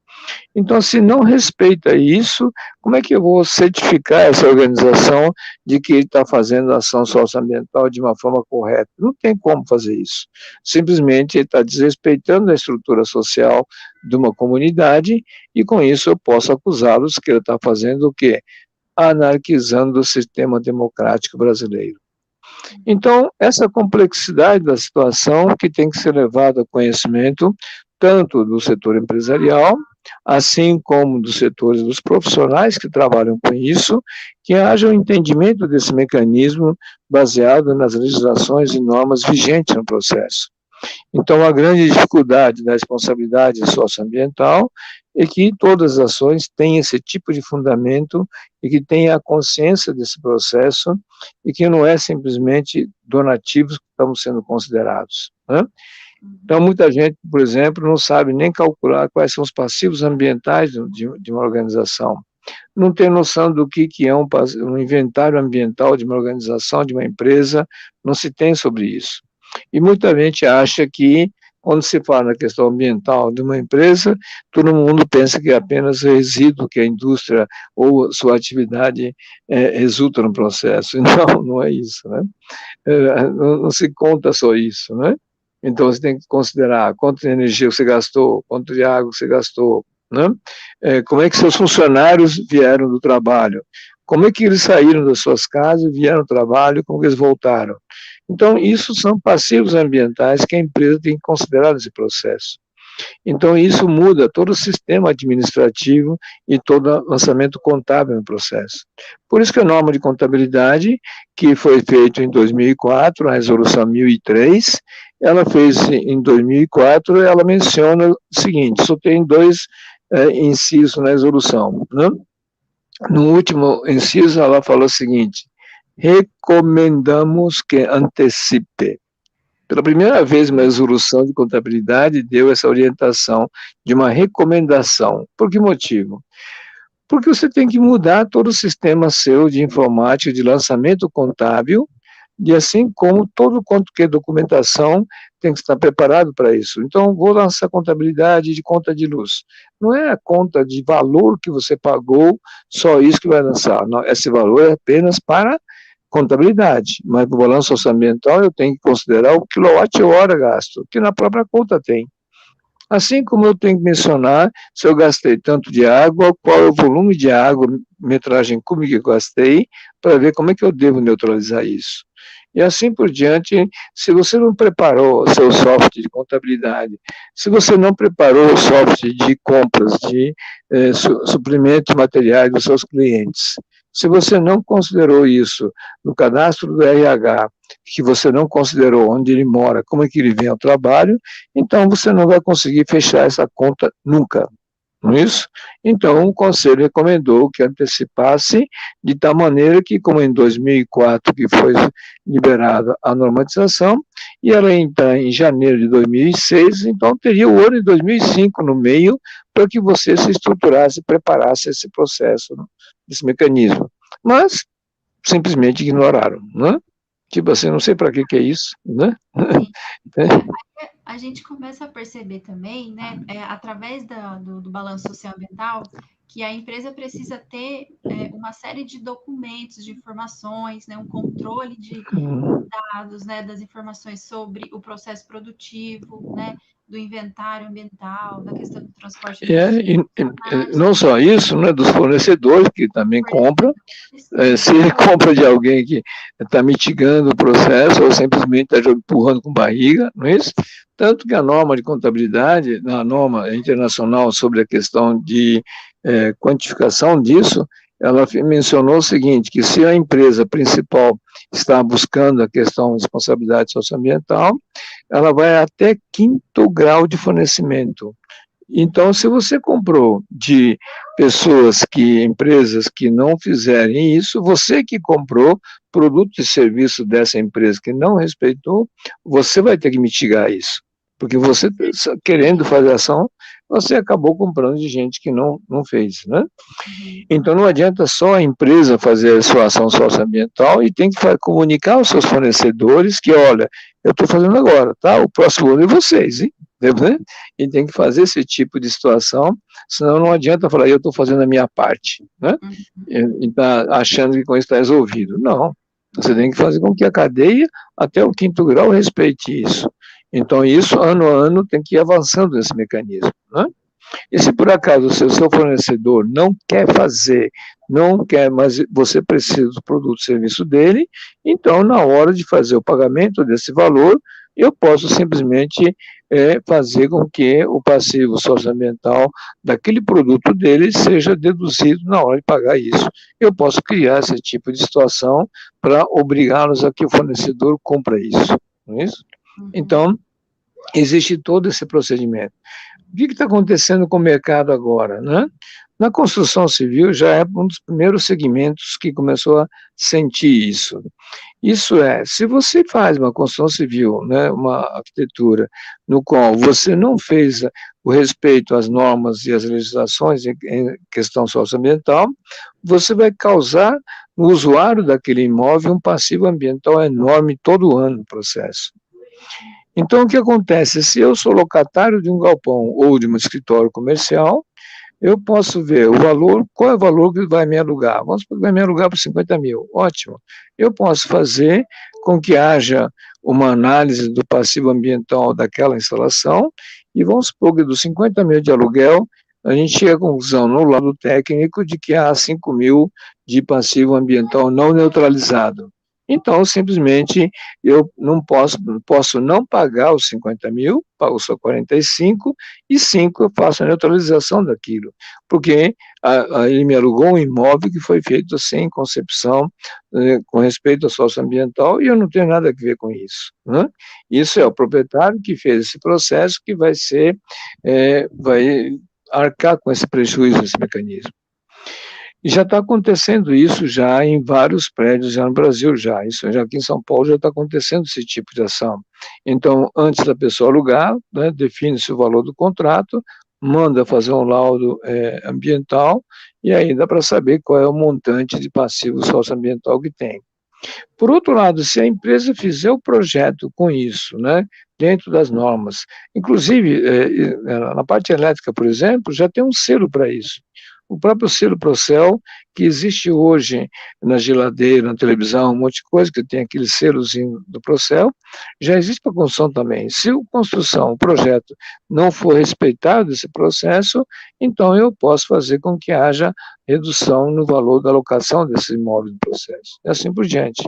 Então, se não respeita isso, como é que eu vou certificar essa organização de que ele está fazendo ação socioambiental de uma forma correta? Não tem como fazer isso. Simplesmente ele está desrespeitando a estrutura social de uma comunidade e, com isso, eu posso acusá-los que ele está fazendo o quê? Anarquizando o sistema democrático brasileiro. Então, essa complexidade da situação que tem que ser levada ao conhecimento tanto do setor empresarial, assim como dos setores dos profissionais que trabalham com isso, que haja um entendimento desse mecanismo baseado nas legislações e normas vigentes no processo. Então, a grande dificuldade da responsabilidade socioambiental é que todas as ações têm esse tipo de fundamento e que tenham a consciência desse processo e que não é simplesmente donativos que estão sendo considerados, né? Então, muita gente, por exemplo, não sabe nem calcular quais são os passivos ambientais de uma organização. Não tem noção do que é um inventário ambiental de uma organização, de uma empresa, não se tem sobre isso. E muita gente acha que, quando se fala na questão ambiental de uma empresa, todo mundo pensa que é apenas resíduo que a indústria ou sua atividade resulta no processo. Não, não é isso, né? Não se conta só isso, né? Então, você tem que considerar quanto de energia você gastou, quanto de água você gastou, né? Como é que seus funcionários vieram do trabalho, como é que eles saíram das suas casas e vieram ao trabalho, como que eles voltaram. Então, isso são passivos ambientais que a empresa tem que considerar nesse processo. Então, isso muda todo o sistema administrativo e todo o lançamento contábil no processo. Por isso que a norma de contabilidade, que foi feita em 2004, a resolução 1003, ela fez em 2004, ela menciona o seguinte, só tem dois incisos na resolução, né? no último inciso, ela falou o seguinte: recomendamos que antecipe. Pela primeira vez, uma resolução de contabilidade deu essa orientação de uma recomendação. Por que motivo? Porque você tem que mudar todo o sistema seu de informática, de lançamento contábil, e assim como todo quanto que é documentação tem que estar preparado para isso. Então, vou lançar contabilidade de conta de luz. Não é a conta de valor que você pagou, só isso que vai lançar. Não, esse valor é apenas para contabilidade, mas no balanço orçamental eu tenho que considerar o quilowatt-hora gasto, que na própria conta tem. Assim como eu tenho que mencionar se eu gastei tanto de água, qual é o volume de água, metragem cúbica que eu gastei, para ver como é que eu devo neutralizar isso. E assim por diante, se você não preparou o seu software de contabilidade, se você não preparou o software de compras de suprimentos materiais dos seus clientes, se você não considerou isso no cadastro do RH, que você não considerou onde ele mora, como é que ele vem ao trabalho, então você não vai conseguir fechar essa conta nunca, não é isso? Então, o Conselho recomendou que antecipasse de tal maneira que, como em 2004 que foi liberada a normatização, e ela entra em janeiro de 2006, então teria o ano de 2005 no meio para que você se estruturasse, preparasse esse processo, esse mecanismo. Mas, simplesmente ignoraram, né? Tipo assim, não sei para que é isso, né? A gente começa a perceber também, né, através do balanço socioambiental, que a empresa precisa ter uma série de documentos, de informações, né, um controle de dados, né, das informações sobre o processo produtivo, né, do inventário ambiental, da questão do transporte dos não só isso, né, dos fornecedores que também compram, se ele compra de alguém que está mitigando o processo ou simplesmente está empurrando com barriga, não é isso? Tanto que a norma de contabilidade, a norma internacional sobre a questão de quantificação disso, ela mencionou o seguinte, que se a empresa principal está buscando a questão de responsabilidade socioambiental, ela vai até 5º grau de fornecimento. Então, se você comprou de pessoas empresas que não fizerem isso, você que comprou produto e serviço dessa empresa que não respeitou, você vai ter que mitigar isso. Porque você, querendo fazer ação, você acabou comprando de gente que não fez, né? Então, não adianta só a empresa fazer a sua ação socioambiental e tem que comunicar aos seus fornecedores que, olha, eu estou fazendo agora, tá? O próximo ano é vocês, hein? Né? E tem que fazer esse tipo de situação, senão não adianta falar, eu estou fazendo a minha parte, né? E está achando que com isso está resolvido. Não, você tem que fazer com que a cadeia, até o 5º grau, respeite isso. Então, isso, ano a ano, tem que ir avançando nesse mecanismo, né? E se por acaso o seu fornecedor não quer fazer, não quer, mas você precisa do produto ou serviço dele, então, na hora de fazer o pagamento desse valor, eu posso simplesmente fazer com que o passivo socioambiental daquele produto dele seja deduzido na hora de pagar isso. Eu posso criar esse tipo de situação para obrigá-los a que o fornecedor compre isso, não é isso? Então, existe todo esse procedimento. O que está acontecendo com o mercado agora, né? Na construção civil já é um dos primeiros segmentos que começou a sentir isso. Isso é, se você faz uma construção civil, né, uma arquitetura, no qual você não fez o respeito às normas e às legislações em questão socioambiental, você vai causar no usuário daquele imóvel um passivo ambiental enorme todo ano no processo. Então, o que acontece? Se eu sou locatário de um galpão ou de um escritório comercial, eu posso ver o valor, qual é o valor que vai me alugar? Vamos supor que vai me alugar por 50 mil, ótimo. Eu posso fazer com que haja uma análise do passivo ambiental daquela instalação e vamos supor que dos 50 mil de aluguel, a gente chega à conclusão no lado técnico de que há 5 mil de passivo ambiental não neutralizado. Então, simplesmente, eu não posso não pagar os 50 mil, pago só 45, e 5 eu faço a neutralização daquilo, porque ele me alugou um imóvel que foi feito sem concepção, com respeito ao socioambiental, e eu não tenho nada a ver com isso, né? Isso é o proprietário que fez esse processo que vai arcar com esse prejuízo, esse mecanismo. E já está acontecendo isso já em vários prédios já no Brasil, já. Isso já aqui em São Paulo já está acontecendo esse tipo de ação. Então, antes da pessoa alugar, né, define-se o valor do contrato, manda fazer um laudo ambiental, e aí dá para saber qual é o montante de passivo socioambiental que tem. Por outro lado, se a empresa fizer o projeto com isso, né, dentro das normas, inclusive na parte elétrica, por exemplo, já tem um selo para isso. O próprio selo Procel, que existe hoje na geladeira, na televisão, um monte de coisa, que tem aquele selozinho do Procel, já existe para construção também. Se a construção, o projeto, não for respeitado esse processo, então eu posso fazer com que haja redução no valor da alocação desse imóvel do processo. E assim por diante.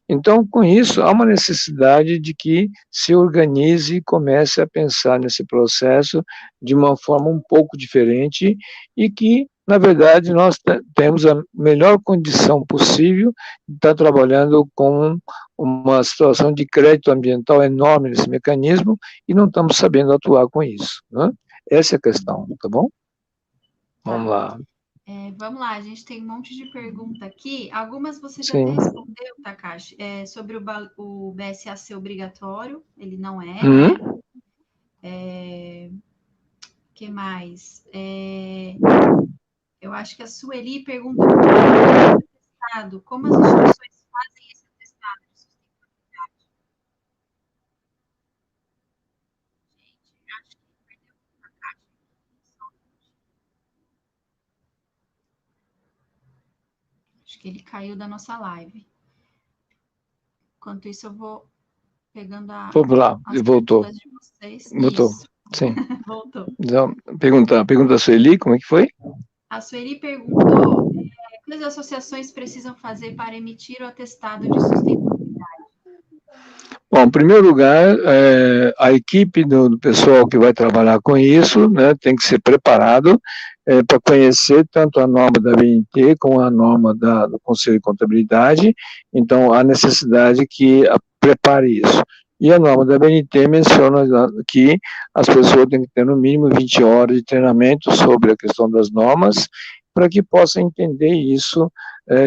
Então, com isso, há uma necessidade de que se organize e comece a pensar nesse processo de uma forma um pouco diferente e que, na verdade, nós temos a melhor condição possível de estar trabalhando com uma situação de crédito ambiental enorme nesse mecanismo e não estamos sabendo atuar com isso, né? Essa é a questão, tá bom? Vamos lá. Vamos lá, a gente tem um monte de pergunta aqui. Algumas você já Sim. até respondeu, Takashi, sobre o BSA ser obrigatório, ele não é, né? Que mais? Eu acho que a Sueli pergunta como as instituições fazem esse atestado de sustentabilidade. Gente, acho que perdeu a caixa. Acho que ele caiu da nossa live. Enquanto isso, eu vou pegando Vamos lá, as voltou. perguntas de vocês. Voltou, Isso. sim. Voltou. Então, pergunta a Sueli, como é que foi? A Sueli perguntou o que as associações precisam fazer para emitir o atestado de sustentabilidade. Bom, em primeiro lugar, a equipe do pessoal que vai trabalhar com isso, né, tem que ser preparado para conhecer tanto a norma da BNT como a norma do Conselho de Contabilidade. Então, há necessidade que prepare isso. E a norma da BNT menciona que as pessoas têm que ter no mínimo 20 horas de treinamento sobre a questão das normas, para que possam entender isso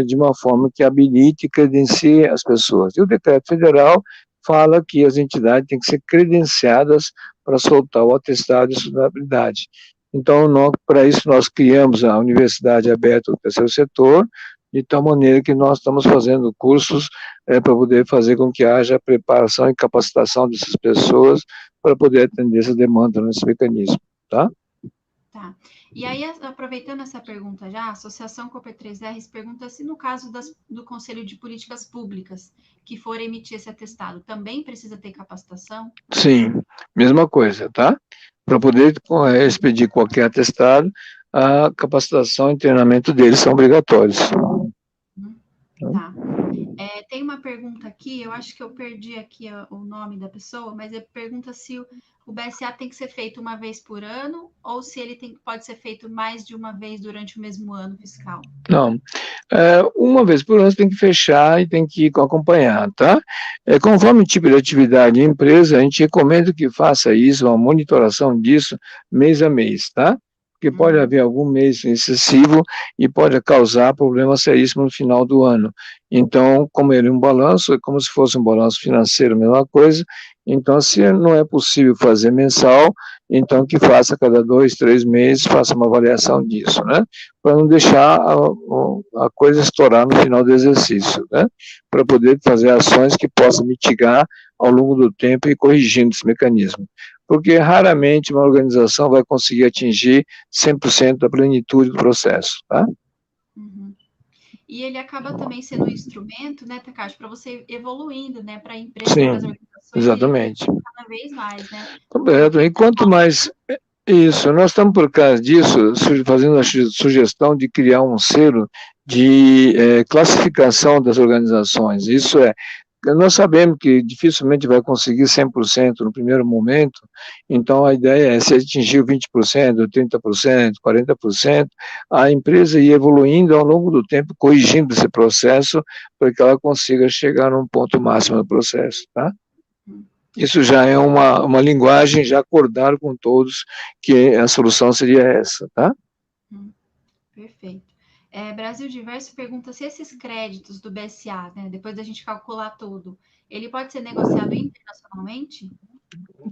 de uma forma que habilite e credencie as pessoas. E o decreto federal fala que as entidades têm que ser credenciadas para soltar o atestado de sustentabilidade. Então, para isso, nós criamos a Universidade Aberta do Terceiro Setor, de tal maneira que nós estamos fazendo cursos para poder fazer com que haja preparação e capacitação dessas pessoas para poder atender essa demanda nesse mecanismo, tá? Tá. E aí, aproveitando essa pergunta já, a Associação COP3Rs pergunta se no caso do Conselho de Políticas Públicas, que for emitir esse atestado, também precisa ter capacitação? Sim, mesma coisa, tá? Para poder expedir qualquer atestado, a capacitação e treinamento deles são obrigatórios. Tá. Tem uma pergunta aqui, eu acho que eu perdi aqui o nome da pessoa, mas ele pergunta se o BSA tem que ser feito uma vez por ano ou se ele pode ser feito mais de uma vez durante o mesmo ano fiscal. Não, uma vez por ano você tem que fechar e tem que acompanhar, tá? Conforme o tipo de atividade e empresa, a gente recomenda que faça isso, uma monitoração disso mês a mês, tá? Porque pode haver algum mês excessivo e pode causar problemas seríssimos no final do ano. Então, como ele é um balanço, é como se fosse um balanço financeiro, a mesma coisa. Então, se não é possível fazer mensal, então que faça cada 2, 3 meses, faça uma avaliação disso, né? Para não deixar a coisa estourar no final do exercício, né? Para poder fazer ações que possam mitigar ao longo do tempo e corrigindo esse mecanismo. Porque raramente uma organização vai conseguir atingir 100% da plenitude do processo, tá? Uhum. E ele acaba também sendo um instrumento, né, Takashi, para você evoluindo, né, para a empresa, para as organizações, exatamente. Cada vez mais, né? Correto. E quanto mais isso, nós estamos por causa disso, fazendo a sugestão de criar um selo de classificação das organizações. Isso nós sabemos que dificilmente vai conseguir 100% no primeiro momento, então a ideia é, se atingir 20%, 30%, 40%, a empresa ir evoluindo ao longo do tempo, corrigindo esse processo, para que ela consiga chegar num ponto máximo do processo, tá? Isso já é uma linguagem já acordada com todos, que a solução seria essa, tá? Perfeito. Brasil Diverso pergunta se esses créditos do BSA, né, depois da gente calcular tudo, ele pode ser negociado internacionalmente?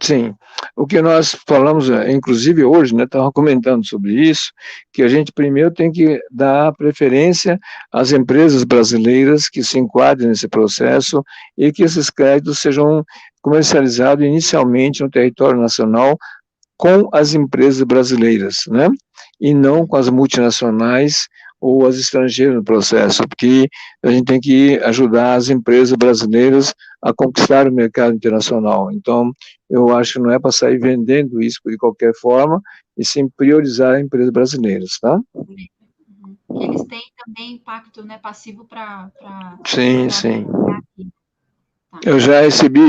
Sim, o que nós falamos, inclusive hoje, né, estava comentando sobre isso, que a gente primeiro tem que dar preferência às empresas brasileiras que se enquadrem nesse processo e que esses créditos sejam comercializados inicialmente no território nacional com as empresas brasileiras, né? E não com as multinacionais ou as estrangeiras no processo, porque a gente tem que ajudar as empresas brasileiras a conquistar o mercado internacional. Então, eu acho que não é para sair vendendo isso de qualquer forma, e sim priorizar empresas brasileiras, tá? Uhum. Eles têm também impacto, né, passivo para Sim, sim. Tá. Eu já recebi,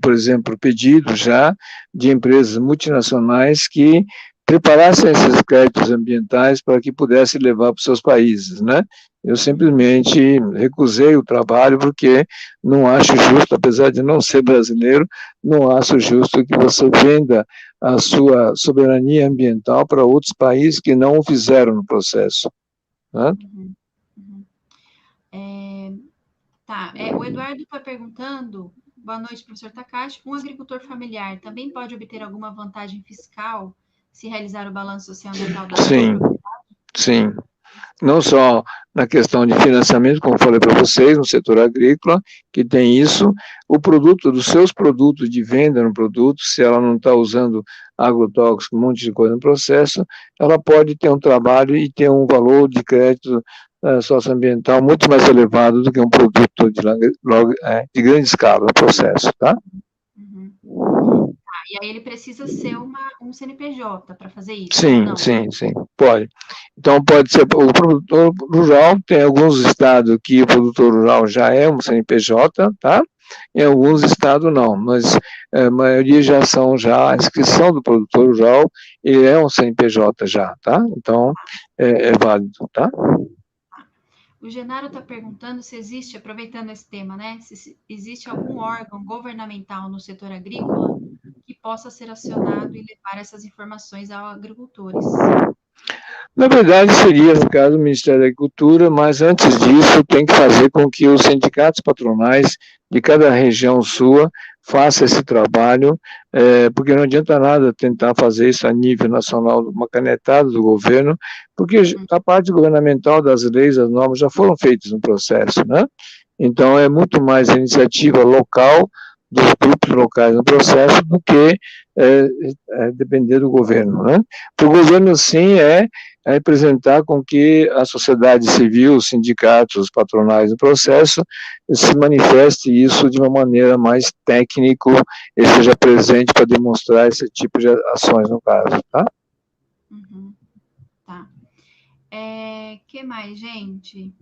por exemplo, pedidos já de empresas multinacionais que preparassem esses créditos ambientais para que pudessem levar para os seus países, né? Eu simplesmente recusei o trabalho porque não acho justo, apesar de não ser brasileiro, não acho justo que você venda a sua soberania ambiental para outros países que não o fizeram no processo, né? Uhum. Uhum. O Eduardo está perguntando, boa noite, professor Takashi, um agricultor familiar também pode obter alguma vantagem fiscal se realizar o balanço socioambiental da sua propriedade? Sim. Não só na questão de financiamento, como falei para vocês, no setor agrícola, que tem isso, o produto, dos seus produtos de venda no produto, se ela não está usando agrotóxico, um monte de coisa no processo, ela pode ter um trabalho e ter um valor de crédito socioambiental muito mais elevado do que um produto de grande escala no processo, tá? Uhum. E aí ele precisa ser um CNPJ para fazer isso, Sim, não? sim, pode. Então pode ser o produtor rural, tem alguns estados que o produtor rural já é um CNPJ, tá? Em alguns estados não, mas a maioria já são já, a inscrição do produtor rural, ele é um CNPJ já, tá? Então é válido, tá? O Genaro está perguntando se existe, aproveitando esse tema, né? Se existe algum órgão governamental no setor agrícola que possa ser acionado e levar essas informações aos agricultores. Na verdade, seria, no caso, o Ministério da Agricultura, mas antes disso, tem que fazer com que os sindicatos patronais de cada região sua façam esse trabalho, porque não adianta nada tentar fazer isso a nível nacional, uma canetada do governo, porque a parte governamental das leis, as normas já foram feitas no processo, né? Então, é muito mais a iniciativa local, dos grupos locais no processo, do que depender do governo, né? Para o governo, sim, representar com que a sociedade civil, os sindicatos, os patronais do processo, se manifeste isso de uma maneira mais técnica e seja presente para demonstrar esse tipo de ações no caso, tá? Uhum. Tá. Que mais, gente?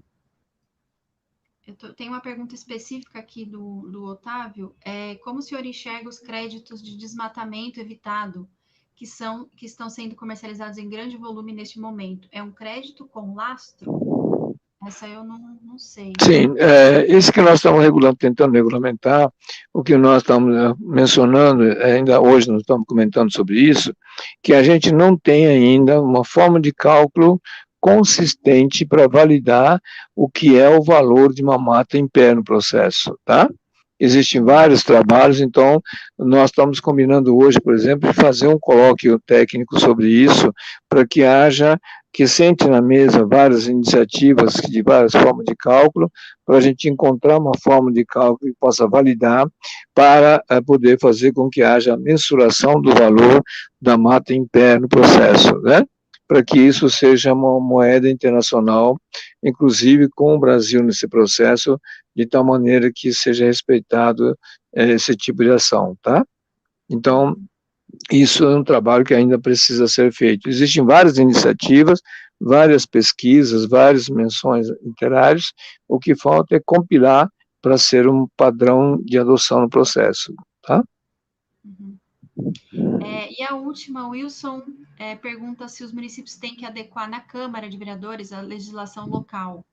Tem uma pergunta específica aqui do Otávio. Como o senhor enxerga os créditos de desmatamento evitado que estão sendo comercializados em grande volume neste momento? É um crédito com lastro? Essa eu não sei. Sim, esse que nós estamos tentando regulamentar, o que nós estamos mencionando, ainda hoje nós estamos comentando sobre isso, que a gente não tem ainda uma forma de cálculo consistente para validar o que é o valor de uma mata em pé no processo, tá? Existem vários trabalhos, então nós estamos combinando hoje, por exemplo, de fazer um colóquio técnico sobre isso, para que sente na mesa várias iniciativas de várias formas de cálculo, para a gente encontrar uma forma de cálculo que possa validar para poder fazer com que haja a mensuração do valor da mata em pé no processo, né? Para que isso seja uma moeda internacional, inclusive com o Brasil nesse processo, de tal maneira que seja respeitado esse tipo de ação, tá? Então, isso é um trabalho que ainda precisa ser feito. Existem várias iniciativas, várias pesquisas, várias menções literárias, o que falta é compilar para ser um padrão de adoção no processo, tá? Uhum. E a última, Wilson pergunta se os municípios têm que adequar na Câmara de Vereadores a legislação local.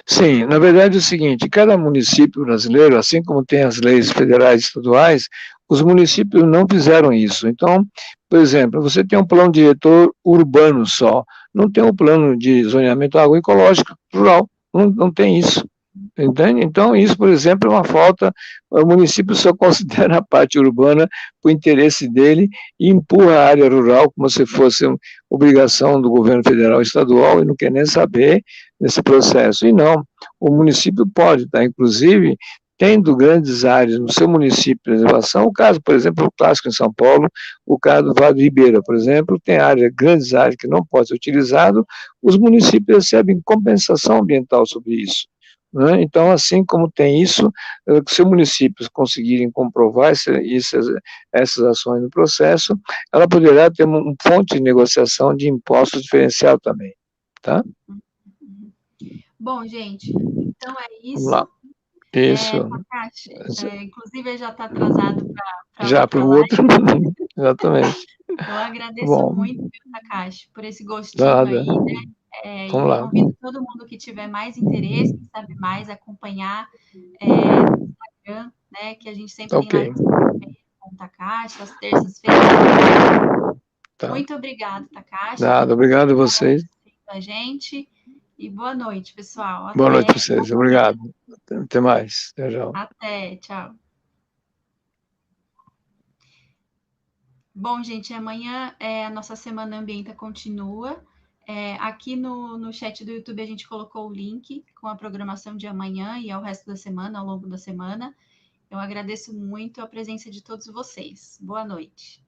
Sim, na verdade é o seguinte, cada município brasileiro, assim como tem as leis federais e estaduais, os municípios não fizeram isso. Então, por exemplo, você tem um plano diretor urbano só, não tem um plano de zoneamento agroecológico rural, não tem isso. Entende? Então, isso, por exemplo, é uma falta. O município só considera a parte urbana o interesse dele e empurra a área rural como se fosse obrigação do governo federal e estadual e não quer nem saber desse processo. E não, o município pode, tá? Inclusive, tendo grandes áreas no seu município de preservação, o caso, por exemplo, o clássico em São Paulo, o caso do Vale do Ribeira, por exemplo, tem grandes áreas que não podem ser utilizadas, os municípios recebem compensação ambiental sobre isso. Né? Então, assim como tem isso, se os municípios conseguirem comprovar essas ações no processo, ela poderá ter uma fonte de negociação de impostos diferencial também. Tá? Bom, gente, então é Vamos lá. isso. Isso. Takashi, inclusive já está atrasado para já outra para o live. outro. Exatamente. Eu agradeço Bom, muito, Takashi, por esse gostinho nada. aí, né? Vamos E lá. convido todo mundo que tiver mais interesse, em saber mais, acompanhar no Instagram, né? Que a gente sempre tem Ok. lives com o Takashi, às terças-feiras. Tá. Muito obrigado, Takashi. Nada, obrigado a vocês. A gente. E boa noite, pessoal. Boa noite para vocês. Obrigado. Até mais. Tchau. Até, tchau. Bom, gente, amanhã a nossa Semana Ambienta continua. Aqui no chat do YouTube a gente colocou o link com a programação de amanhã e ao resto da semana, ao longo da semana. Eu agradeço muito a presença de todos vocês. Boa noite.